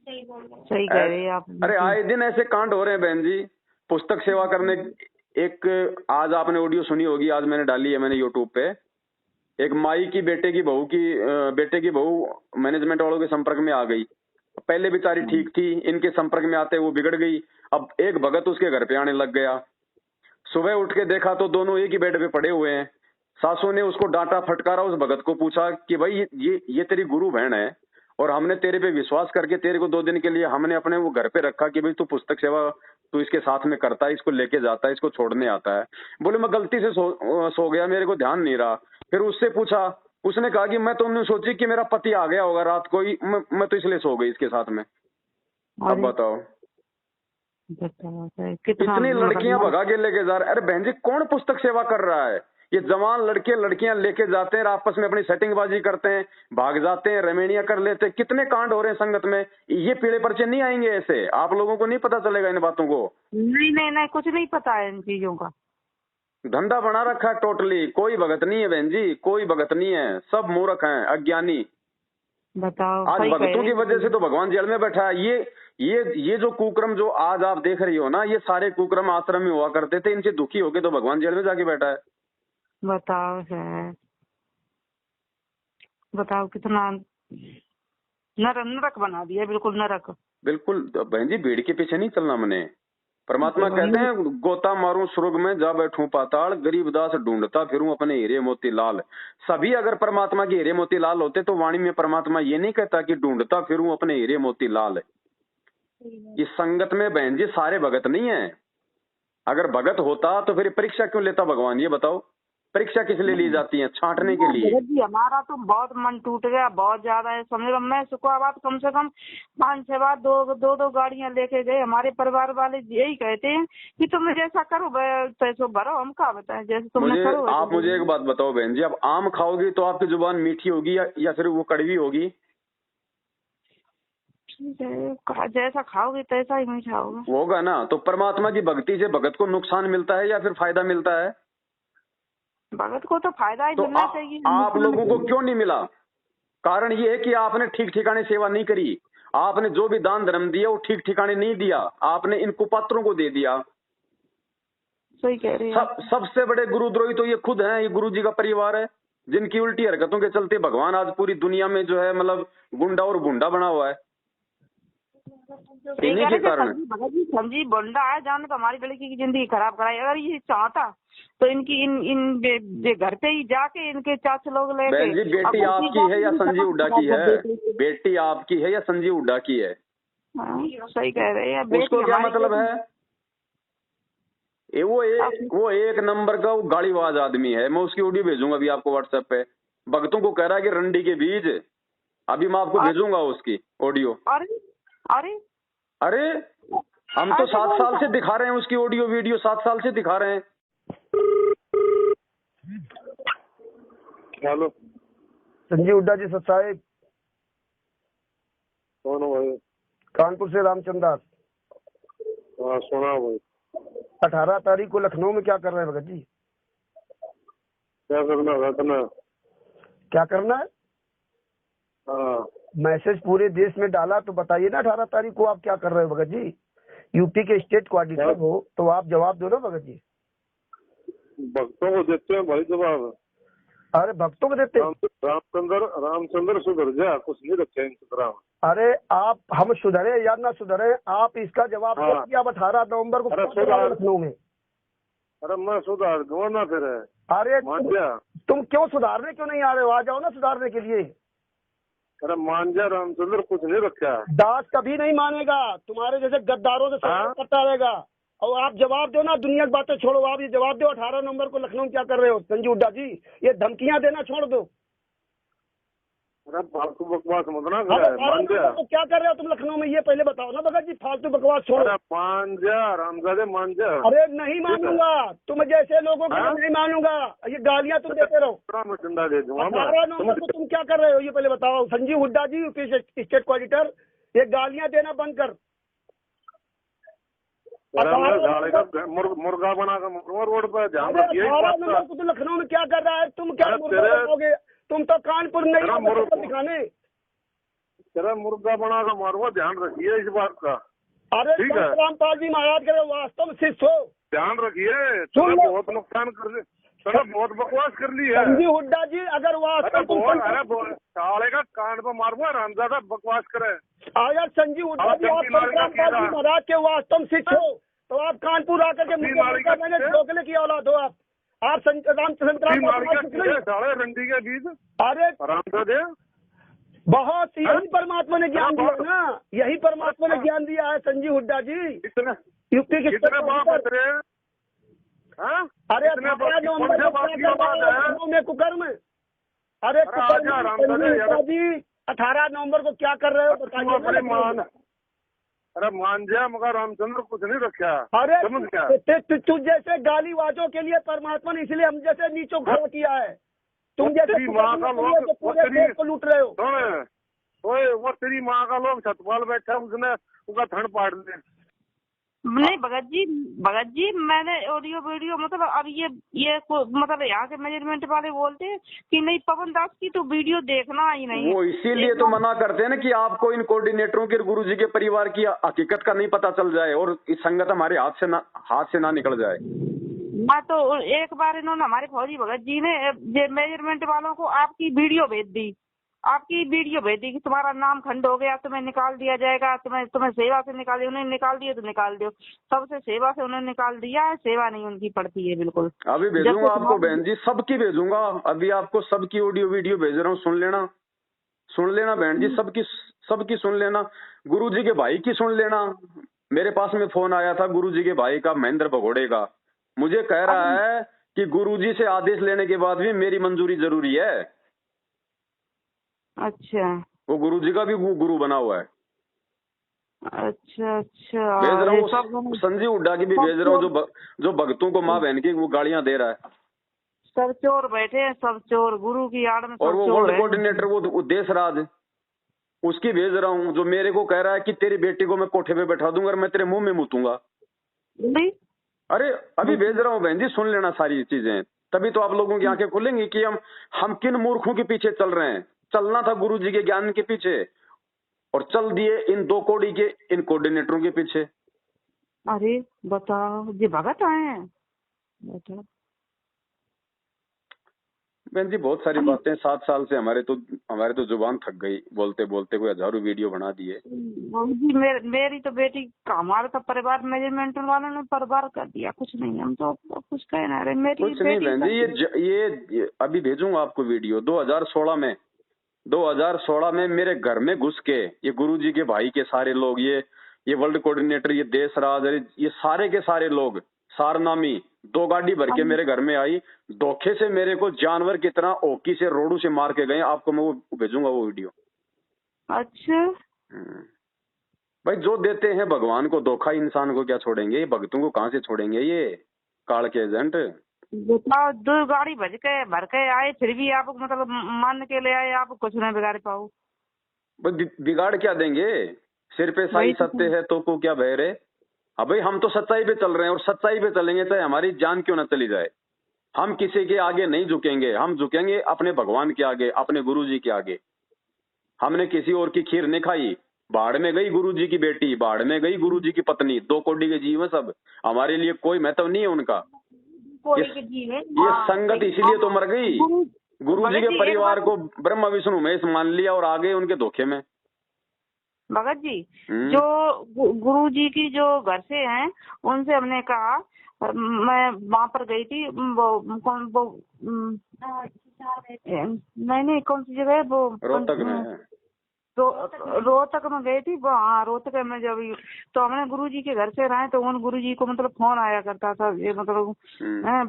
सही कह रहे हैं आप। अरे आए दिन ऐसे कांड हो रहे हैं बहन जी। पुस्तक सेवा करने, एक आज आपने ऑडियो सुनी होगी, आज मैंने डाली है मैंने यूट्यूब पे। एक माई की बेटे की बहू मैनेजमेंट वालों के संपर्क में आ गई। पहले बेचारी ठीक थी, इनके संपर्क में आते वो बिगड़ गई। अब एक भगत उसके घर पे आने लग गया। सुबह उठ के देखा तो दोनों एक ही बेड पे पड़े हुए हैं। सासू ने उसको डांटा फटकारा, उस भगत को पूछा कि भाई ये तेरी गुरु बहन है और हमने तेरे पे विश्वास करके तेरे को 2 दिन के लिए हमने अपने वो घर पे रखा कि भाई तू पुस्तक सेवा तू इसके साथ में करता है, इसको लेके जाता है, इसको छोड़ने आता है। बोले मैं गलती से सो गया, मेरे को ध्यान नहीं रहा। फिर उससे पूछा, उसने कहा कि मैं तुमने सोची कि मेरा पति आ गया होगा रात को ही, मैं तो इसलिए सो गई इसके साथ में। अब बताओ, इतनी लड़कियां भगा के लेके जा रहे। अरे बहन जी, कौन पुस्तक सेवा कर रहा है? ये जवान लड़के लड़कियां लेके जाते हैं, आपस में अपनी सेटिंगबाजी करते हैं, भाग जाते हैं, रमेणियां कर लेते हैं। कितने कांड हो रहे हैं संगत में। ये पीले पर्चे नहीं आएंगे ऐसे, आप लोगों को नहीं पता चलेगा इन बातों को। नहीं कुछ नहीं पता है इन चीजों का। धंधा बना रखा है टोटली। कोई भगत नहीं है बहन जी, कोई भगत नहीं है, सब मूर्ख हैं, अज्ञानी। बताओ, आज भगतों की वजह से तो भगवान जेल में बैठा है। ये जो कुक्रम जो आज आप देख रही हो ना, ये सारे कुक्रम आश्रम में हुआ करते थे, इनसे दुखी होके तो भगवान जेल में जाके बैठा है। बताओ है, बताओ कितना नरक बना दिया, बिल्कुल नरक। बिल्कुल बहन जी, भीड़ के पीछे नहीं चलना मने। परमात्मा कहते हैं गोता मारूं स्वर्ग में, जा बैठूं पाताल, गरीबदास ढूंढता फिरूं अपने हीरे मोती लाल। सभी अगर परमात्मा के हीरे मोती लाल होते तो वाणी में परमात्मा ये नहीं कहता कि ढूंढता फिरूं अपने हीरे मोती लाल। इस संगत में बहन जी सारे भगत नहीं है। अगर भगत होता तो फिर परीक्षा क्यों लेता भगवान, ये बताओ। परीक्षा किस लिए ली जाती है? छांटने के लिए। जी हमारा तो बहुत मन टूट गया, बहुत ज्यादा है। समझ लो मैं शुक्रवार कम से कम 5-6 बार दो गाड़ियां लेके गए। हमारे परिवार वाले यही कहते हैं कि तुम जैसा करो पैसों भरो, हम क्या बताएं, जैसे तुमने करो। आप मुझे एक बात बताओ बहन जी, अब आम खाओगी तो आपकी जुबान मीठी होगी या फिर वो कड़वी होगी? जैसा खाओगे तैसा ही मीठा होगा ना। तो परमात्मा की भक्ति से भगत को नुकसान मिलता है या फिर फायदा मिलता है? भगत को तो फायदा ही तो मिलना चाहिए। आप लोगों को क्यों नहीं मिला? कारण ये है कि आपने ठीक ठिकाने सेवा नहीं करी। आपने जो भी दान धर्म दिया वो ठीक ठिकाने नहीं दिया, आपने इन कुपात्रों को दे दिया। सही कह रहे हैं। सबसे बड़े गुरुद्रोही तो ये खुद हैं, ये गुरु जी का परिवार है, जिनकी उल्टी हरकतों के चलते भगवान आज पूरी दुनिया में जो है मतलब गुंडा और गुंडा बना हुआ है, इन्हीं के कारण। भगत जी समझी बंदा है जान तो हमारी लड़की की जिंदगी खराब कराई। अगर ये चाहता तो इनकी इन घर पे ही जाके इनके चाचा लोग लेके। बहन जी, बेटी आपकी है या संजीव हुड्डा की है? बेटी आपकी है या संजीव हुड्डा की है? सही कह रहे हैं। उसको क्या मतलब है? वो एक नंबर का वो गालीबाज आदमी है। मैं उसकी ऑडियो भेजूंगा अभी आपको व्हाट्सएप पे। भक्तों को कह रहा है कि रंडी के बीज, अभी मैं आपको भेजूंगा उसकी ऑडियो। अरे अरे हम तो 7 साल से दिखा रहे हैं उसकी ऑडियो वीडियो, 7 साल से दिखा रहे हैं। हेलो, संजीव हुड्डा जी साहब। कौन हो भाई? कानपुर से रामचंद्र दास। हाँ सुना भाई। 18 तारीख को लखनऊ में क्या कर रहे हैं भगत जी? क्या करना है? क्या करना है? हाँ मैसेज पूरे देश में डाला तो बताइए ना 18 तारीख को आप क्या कर रहे हो भगत जी? यूपी के स्टेट कोऑर्डिनेटर हो तो आप जवाब दो ना भगत जी। भक्तों को देते हैं भाई जवाब। अरे भक्तों को देते? रामचंद्र सुधर जा, कुछ नहीं रखे इंतजाम। अरे आप हम सुधरे या ना सुधरे, आप इसका जवाब दो कि आप 18 नवंबर को लखनऊ में। अरे मैं सुधार दूंगा ना फिर। अरे तुम क्यों सुधारने क्यों नहीं आ रहे हो? आ जाओ ना सुधारने के लिए। अरे मान जा, रामचंद्र कुछ नहीं रखा। दास कभी नहीं मानेगा, तुम्हारे जैसे गद्दारों से सवाल करता रहेगा। और आप जवाब दो ना, दुनिया की बातें छोड़ो, आप ये जवाब दो 18 नवंबर को लखनऊ में क्या कर रहे हो? संजीव हुड्डा जी ये धमकियां देना छोड़ दो। अरे फालतू बकवास मत ना कर। मान जा, तो क्या कर रहे हो तुम लखनऊ में ये पहले बताओ ना भगत जी। फालतू बकवास छोड़ो। अरे मान जा रामजादे, मान जा। अरे नहीं मानूंगा, तुम जैसे लोगों को नहीं मानूंगा। ये गालियां तुम देते रहो। मैं डंडा दे दूंगा। 18 नवंबर को तुम क्या कर रहे हो ये पहले बताओ। संजीव हुड्डा जी यूपी स्टेट कोऑर्डिनेटर, ये गालियां देना बंद कर। मुर्गा बना कर रोड पर ध्यान रखिए। 18 नवंबर को तो लखनऊ में क्या कर रहा है? तुम क्या मुर्गा बनाओगे? तुम तो कानपुर नहीं दिखाने। तेरा मुर्गा बना कर मारूंगा, ध्यान रखिए इस बात का। अरे रामपाल जी महाराज के वास्तव में शिष्य हो, ध्यान रखिए। तुमने बहुत नुकसान कर ली, तुमने बहुत बकवास कर ली है। संजीव हुड्डा जी अगर वास्तव साले का कान पर मारूंगा, रामजादा बकवास करे। अगर संजीव हुड्डा जी आप रामपाल जी महाराज के वास्तव शिष्य हो तो आप कानपुर आकर के मैंने ढोकले की औलाद हो। आप रंडी के बीच। अरे रामजादे बहुत यही परमात्मा ने ज्ञान दिया ना, यही परमात्मा ने ज्ञान दिया है संजीव हुड्डा जी। यूपी के अरे 18 नवंबर में कुकर्म। अरे जी 18 नवंबर को क्या कर रहे हो बताइए। अरे मान जा, मगर रामचंद्र कुछ नहीं रखा। अरे समझ क्या? तू जैसे गालीबाजों के लिए परमात्मा ने इसलिए हम जैसे नीचों खड़ा किया है। तुम जैसे माँ का लोग पूरे देश को लूट रहे हो। वो तेरी माँ का लोग छतपाल बैठा, उसने उसका थन पाड़ दे। नहीं भगत जी मैंने ऑडियो वीडियो मतलब अब ये मतलब यहाँ के मैनेजमेंट वाले बोलते हैं कि नहीं पवन दास की तो वीडियो देखना ही नहीं। वो इसीलिए तो मना करते हैं ना कि आपको इन कोऑर्डिनेटरों के गुरु जी के परिवार की हकीकत का नहीं पता चल जाए और इस संगत हमारे हाथ से ना निकल जाए। मैं तो एक बार इन्होंने हमारे फौजी भगत जी ने मैनेजमेंट वालों को आपकी वीडियो भेज दी कि तुम्हारा नाम खंड हो गया, तुम्हें निकाल दिया जाएगा, तुम्हें सेवा से निकाल दिया। उन्हें निकाल दिया तो निकाल दो, सबसे सेवा से उन्हें निकाल दिया है। सेवा नहीं उनकी पड़ती है बिल्कुल। अभी भेजूंगा आपको बहन जी, सबकी भेजूंगा। अभी आपको सबकी ऑडियो वीडियो भेज रहा हूँ, सुन लेना बहन जी। सबकी सुन लेना। गुरु जी के भाई की सुन लेना। मेरे पास में फोन आया था गुरु जी के भाई का, महेंद्र भगोड़े का। मुझे कह रहा है कि गुरुजी से आदेश लेने के बाद भी मेरी मंजूरी जरूरी है। अच्छा, वो गुरुजी का भी गुरु बना हुआ है। अच्छा भेज रहा हूँ। संजीव हुड्डा की भी भेज रहा हूँ, जो भक्तों को माँ बहन की वो गालियां दे रहा है। सब चोर बैठे हैं, सब चोर गुरु की आड़ में। और वो वर्ल्ड कोऑर्डिनेटर वो देशराज, उसकी भेज रहा हूँ, जो मेरे को कह रहा है कि तेरी बेटी को मैं कोठे पे बैठा दूंगा और मैं तेरे मुंह में मुतूंगा। अरे अभी भेज रहा हूँ बहन जी, सुन लेना सारी चीजें। तभी तो आप लोगों की आंखें खुलेंगी कि हम किन मूर्खों के पीछे चल रहे हैं। चलना था गुरुजी के ज्ञान के पीछे, और चल दिए इन 2 कौड़ी के इन कोऑर्डिनेटरों के पीछे। अरे बताओ, ये भगत आए हैं, बताओ। बहन जी बहुत सारी बातें 7 साल से हमारे तो जुबान थक गई, बोलते बोलते कोई हजारों वीडियो बना दिए। जी मेरी तो बेटी का, हमारा तो परिवार मैनेजमेंट वालों ने परिवार कर दिया, कुछ नहीं, हम तो कुछ कहना रहे। मेरी कुछ नहीं बहन जी, ये अभी भेजूंगा आपको वीडियो। 2016 में मेरे घर में घुस के ये गुरुजी के भाई के सारे लोग, ये वर्ल्ड कोऑर्डिनेटर, ये देशराज, ये सारे के सारे लोग, सारनामी 2 गाड़ी भर के मेरे घर में आई। धोखे से मेरे को जानवर की तरह ओकी से रोडू से मार के गए। आपको मैं वो भेजूंगा वो वीडियो। अच्छा भाई जो देते हैं भगवान को धोखा, इंसान को क्या छोड़ेंगे? ये भक्तों को कहाँ से छोड़ेंगे? ये काल के एजेंट। बताओ, 2 गाड़ी भर के आए, फिर भी आप मतलब मान के ले आए, आप कुछ नहीं बिगाड़ पाओ। बिगाड़ क्या देंगे? सिर पे साई सत्य है तो को क्या भय रे। अब भाई हम तो सच्चाई पे चल रहे हैं, और सच्चाई पे चलेंगे चाहे हमारी जान क्यों ना चली जाए। हम किसी के आगे नहीं झुकेंगे, हम झुकेंगे अपने भगवान के आगे, अपने गुरुजी के आगे। हमने किसी और की खीर नहीं खाई। बाढ़ में गई गुरुजी की बेटी, बाढ़ में गई गुरुजी की पत्नी, 2 कौड़ी के जीव है सब, हमारे लिए कोई महत्व नहीं है उनका। ये संगत इसलिए तो मर गई। गुरुजी के परिवार को ब्रह्मा विष्णु महेश मान लिया और आ गए उनके धोखे में। भगत जी, जो गुरुजी की जो घर से हैं, उनसे हमने कहा, मैं वहाँ पर गई थी, नहीं कौन सी जगह है वो, रोहतक में है। रोहतक में गई थी। हाँ, रोहतक में जब तो हमने गुरुजी के घर से रहे, तो उन गुरुजी को मतलब फोन आया करता था, ये मतलब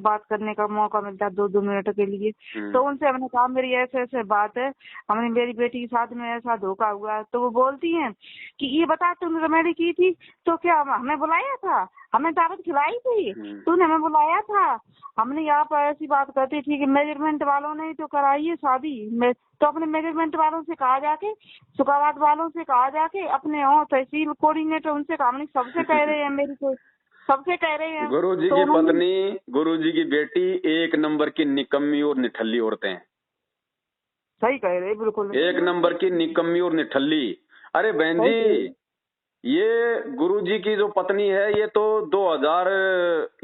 बात करने का मौका मिलता 2-2 मिनट के लिए। तो उनसे हमने कहा मेरी ऐसे ऐसे बात है, हमने मेरी बेटी के साथ में ऐसा धोखा हुआ। तो वो बोलती हैं कि ये बता, तुमने रेमेडी की थी तो क्या हमें बुलाया था, हमें दावत खिलाई थी, तूने हमें बुलाया था? हमने यहाँ पर ऐसी बात करती थी कि मेजरमेंट वालों ने तो कराई है शादी, तो अपने मेजरमेंट वालों से कहा जाके, सुखावाद वालों से कहा जाके, अपने तहसील कोऑर्डिनेटर उनसे कहा, हमने सबसे कह रहे हैं, मेरी तो सबसे कह रहे हैं। गुरुजी की पत्नी, गुरुजी की बेटी 1 नंबर की निकम्मी और निठल्ली औरतें हैं। सही कह रहे, बिल्कुल 1 नंबर की निकम्मी और निठल्ली। अरे बहन जी, ये गुरुजी की जो पत्नी है, ये तो 2000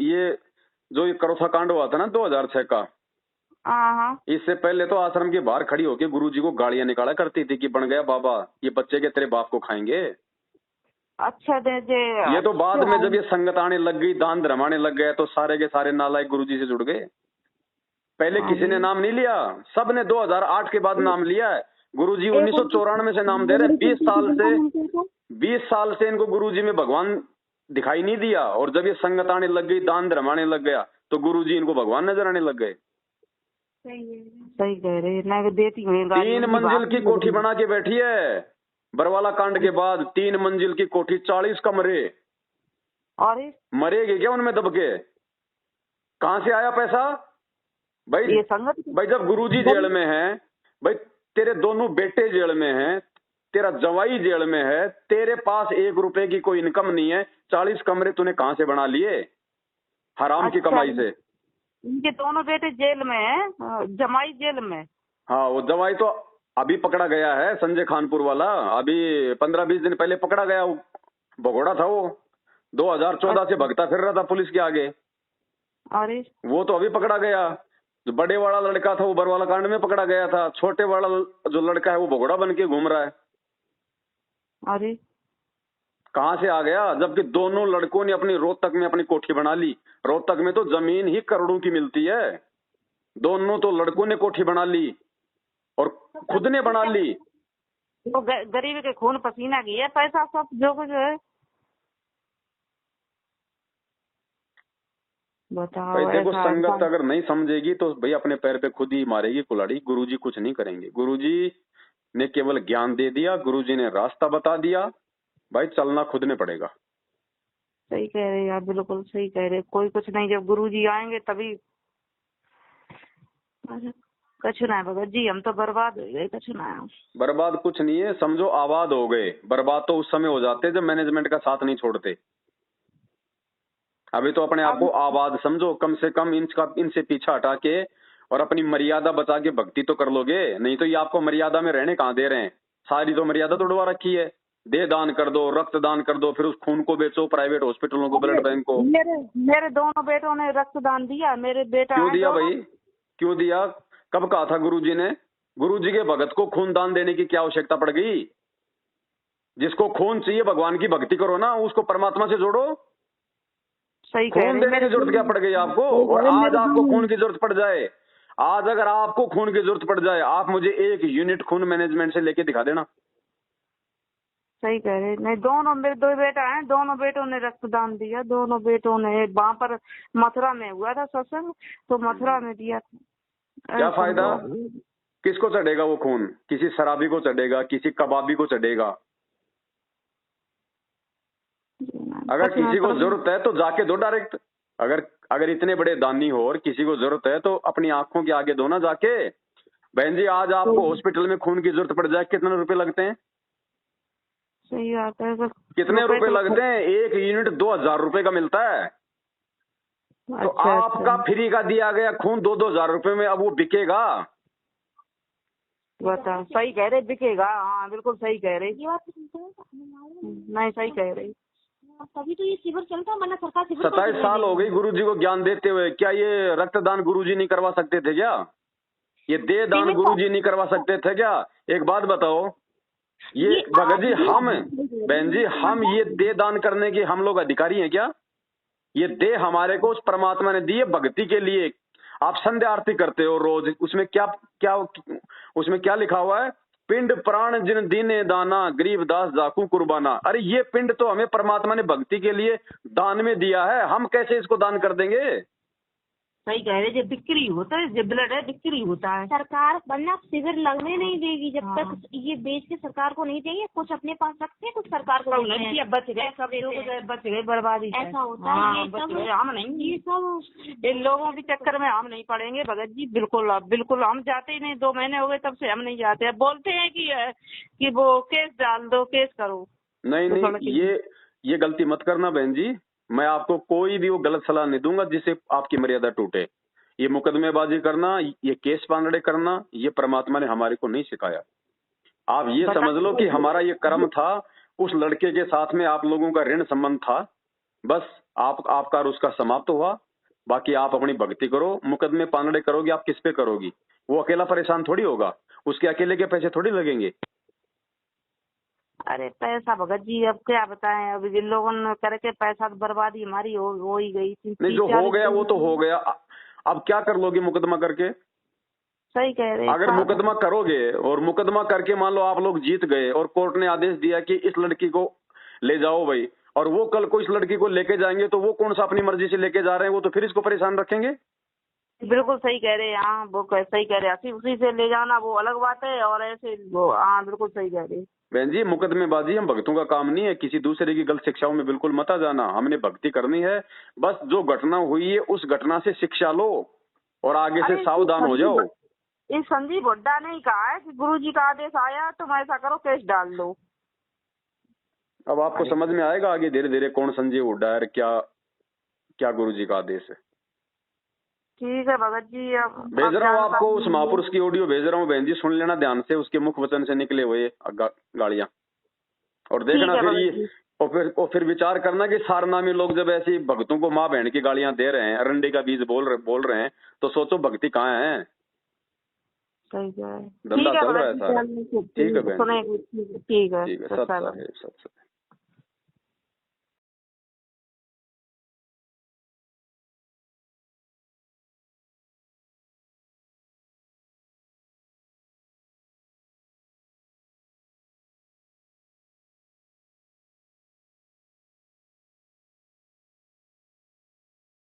ये जो ये करोथा कांड हुआ था ना 2006 का, इससे पहले तो आश्रम के बाहर खड़ी होकर गुरुजी को गालियां निकाला करती थी कि बन गया बाबा, ये बच्चे के तेरे बाप को खाएंगे। अच्छा दे ये तो बाद में जब ये संगत आने लग गई, दान धर्माने लग गए, तो सारे के सारे नालायक गुरुजी से जुड़ गए। पहले किसी ने नाम नहीं लिया, सब ने 2008 के बाद नाम लिया है। गुरुजी 1994 से नाम दे रहे। 20 साल से इनको गुरुजी में भगवान दिखाई नहीं दिया, और जब ये संगत आने लग गई, दान धर्माने लग गया, तो गुरुजी इनको भगवान नजर आने लग गए। सही कह रहे, मैं देती हूँ। 3 मंजिल की कोठी बना के बैठी है बरवाला कांड के बाद। 3 मंजिल की कोठी, 40 कमरे। अरे मरेगी क्या उनमें दब के? कहां से आया पैसा भाई? भाई जब गुरुजी जेल में है, भाई तेरे दोनों बेटे जेल में हैं, तेरा जवाई जेल में है, तेरे पास 1 रुपए की कोई इनकम नहीं है, 40 कमरे तूने कहां से बना लिए? हराम की कमाई से। इनके दोनों बेटे जेल में हैं, जमाई जेल में। हाँ, वो जवाई तो अभी पकड़ा गया है, संजय खानपुर वाला, अभी 15-20 दिन पहले पकड़ा गया। भगोड़ा था वो, 2014 से भगता फिर रहा था पुलिस के आगे। अरे वो तो अभी पकड़ा गया। जो बड़े वाला लड़का था वो बरवाला कांड में पकड़ा गया था। छोटे वाला जो लड़का है वो भगोड़ा बन के घूम रहा है। अरे कहां से आ गया? जबकि दोनों लड़कों ने अपनी रोहतक में अपनी कोठी बना ली। रोहतक में तो जमीन ही करोड़ों की मिलती है। दोनों तो लड़कों ने कोठी बना ली और खुद ने बना ली। तो गरीब के खून पसीना की है पैसा सब जो कुछ है। बताओ। भाई देखो, संगत अगर नहीं समझेगी तो भाई अपने पैर पे खुद ही मारेगी कुल्हाड़ी। गुरुजी कुछ नहीं करेंगे। गुरुजी ने केवल ज्ञान दे दिया, गुरुजी ने रास्ता बता दिया। भाई चलना खुद ने पड़ेगा। सही कह रहे हैं आप, बिल्कुल सही कह रहे। कोई कुछ नहीं, जब गुरुजी आएंगे तभी। कछु ना भगत जी, हम तो बर्बाद हो गए। कछु ना बर्बाद कुछ नहीं है, समझो आबाद हो गए। बर्बाद तो उस समय हो जाते जब मैनेजमेंट का साथ नहीं छोड़ते। अभी तो अपने आप को आबाद समझो, कम से कम इनसे पीछा हटा के और अपनी मर्यादा बचा के भक्ति तो कर लोगे। नहीं तो ये आपको मर्यादा में रहने कहाँ दे रहे हैं, सारी तो मर्यादा तोड़वा रखी है। दे दान कर दो, रक्त दान कर दो, फिर उस खून को बेचो प्राइवेट हॉस्पिटलों को, ब्लड बैंक को। मेरे दोनों बेटों ने रक्तदान दिया। मेरे बेटा क्यों दिया भाई, क्यों दिया? कब कहा था गुरुजी ने? गुरुजी के भगत को खून दान देने की क्या आवश्यकता पड़ गई? जिसको खून चाहिए भगवान की भक्ति करो ना, उसको परमात्मा से जोड़ो। सही खून देने की जरूरत क्या पड़ गई आपको? और आज आपको खून की जरूरत पड़ जाए, आज अगर आपको खून की जरूरत पड़ जाए, आप मुझे 1 यूनिट खून मैनेजमेंट से लेके दिखा देना। सही कह रहे। नहीं, दोनों मेरे 2 बेटा हैं, दोनों बेटों ने रक्तदान दिया। दोनों बेटों ने वहाँ पर मथुरा में हुआ था सत्संग, तो मथुरा में दिया था। क्या फायदा? किसको चढ़ेगा वो खून? किसी शराबी को चढ़ेगा, किसी कबाबी को चढ़ेगा। अगर किसी को जरूरत है तो जाके दो डायरेक्ट। अगर इतने बड़े दानी हो और किसी को जरूरत है तो अपनी आंखों के आगे दो ना जाके। बहन जी, आज आपको हॉस्पिटल में खून की जरूरत पड़ जाए, कितने रुपए लगते हैं? सही बात है। कितने रुपए लगते हैं? 1 यूनिट 2000 रुपए का मिलता है। तो आपका फ्री का दिया गया खून 2-2000 रुपए में अब वो बिकेगा? बता, सही कह रहे, बिकेगा। हाँ बिल्कुल सही कह रहे। नहीं, सही कह रही। तभी तो ये शिविर चलता है, वरना सरकार शिविर 27 साल हो गई गुरुजी को ज्ञान देते हुए। क्या ये रक्तदान गुरुजी नहीं करवा सकते थे क्या? ये दे दान गुरुजी नहीं करवा सकते थे क्या? एक बात बताओ, ये भगत जी, हम बहन जी, हम ये दे दान करने के हम लोग अधिकारी हैं क्या? ये दे हमारे को उस परमात्मा ने दी है भक्ति के लिए। आप संध्या आरती करते हो रोज, उसमें क्या लिखा हुआ है? पिंड प्राण जिन दीने दाना, गरीब दास जाकू कुर्बाना। अरे ये पिंड तो हमें परमात्मा ने भक्ति के लिए दान में दिया है, हम कैसे इसको दान कर देंगे? सही कह रहे। जब बिक्री होता है, जब ब्लड है बिक्री होता है। सरकार वरना शिविर लगने नहीं देगी जब तक ये बेच के सरकार को नहीं देंगे। कुछ अपने पास रखते हैं, कुछ सरकार को देते हैं। बच गए सब लोग, बच गए बर्बादी। ऐसा होता है। ये सब हम नहीं, ये सब इन लोगों के चक्कर में हम नहीं पड़ेंगे भगत जी। बिल्कुल हम जाते ही नहीं। 2 महीने हो गए तब से हम नहीं जाते। अब बोलते हैं कि वो केस डाल दो, केस करो। नहीं, ये गलती मत करना बहन जी। मैं आपको कोई भी वो गलत सलाह नहीं दूंगा जिससे आपकी मर्यादा टूटे। ये मुकदमेबाजी करना, ये केस पांगड़े करना, ये परमात्मा ने हमारे को नहीं सिखाया। आप ये समझ लो कि हमारा ये कर्म था, उस लड़के के साथ में आप लोगों का ऋण संबंध था। बस आपका और उसका समाप्त हुआ। बाकी आप अपनी भक्ति करो। मुकदमे पांगड़े करोगे आप किस पे करोगी? वो अकेला परेशान थोड़ी होगा, उसके अकेले के पैसे थोड़ी लगेंगे। अरे पैसा भगत जी अब क्या बताएं। अब जिन लोगों ने करके पैसा तो बर्बादी हमारी हो ही गई थी। नहीं, जो हो गया वो तो हो गया। अब क्या कर लोगे मुकदमा करके? सही कह रहे। अगर मुकदमा करोगे और मुकदमा करके मान लो आप लोग जीत गए और कोर्ट ने आदेश दिया कि इस लड़की को ले जाओ भाई, और वो कल को इस लड़की को लेके जाएंगे, तो वो कौन सा अपनी मर्जी से लेके जा रहे हैं? वो तो फिर इसको परेशान रखेंगे। बिल्कुल सही कह रहे हैं। हाँ वो सही कह रहे हैं। उसी से ले जाना वो अलग बात है, और ऐसे वो हाँ बिल्कुल सही कह रहे हैं। बहन जी, मुकदमेबाजी हम भक्तों का काम नहीं है। किसी दूसरे की गलत शिक्षाओं में बिल्कुल मत आ जाना। हमने भक्ति करनी है। बस जो घटना हुई है उस घटना से शिक्षा लो और आगे से सावधान हो जाओ। इस संजीव हुड्डा ने कहा है कि गुरुजी का आदेश आया तुम ऐसा करो, केस डाल दो। अब आपको समझ में आएगा आगे धीरे धीरे कौन संजीव हुड्डा है, क्या गुरुजी का आदेश है। ठीक है भगत जी। अब भेज रहा हूँ आपको उस महापुरुष की ऑडियो भेज रहा हूँ बहन जी, सुन लेना ध्यान से। उसके मुख वचन से निकले हुए गालियां, और देखना फिर फिर विचार करना कि सारनामी लोग जब ऐसी भक्तों को माँ बहन की गालियां दे रहे हैं, अरंडी का बीज बोल रहे हैं, तो सोचो भक्ति कहाँ है। धंधा चल रहा है सारा। ठीक है बहन, ठीक है। ठीक है। सत्संग।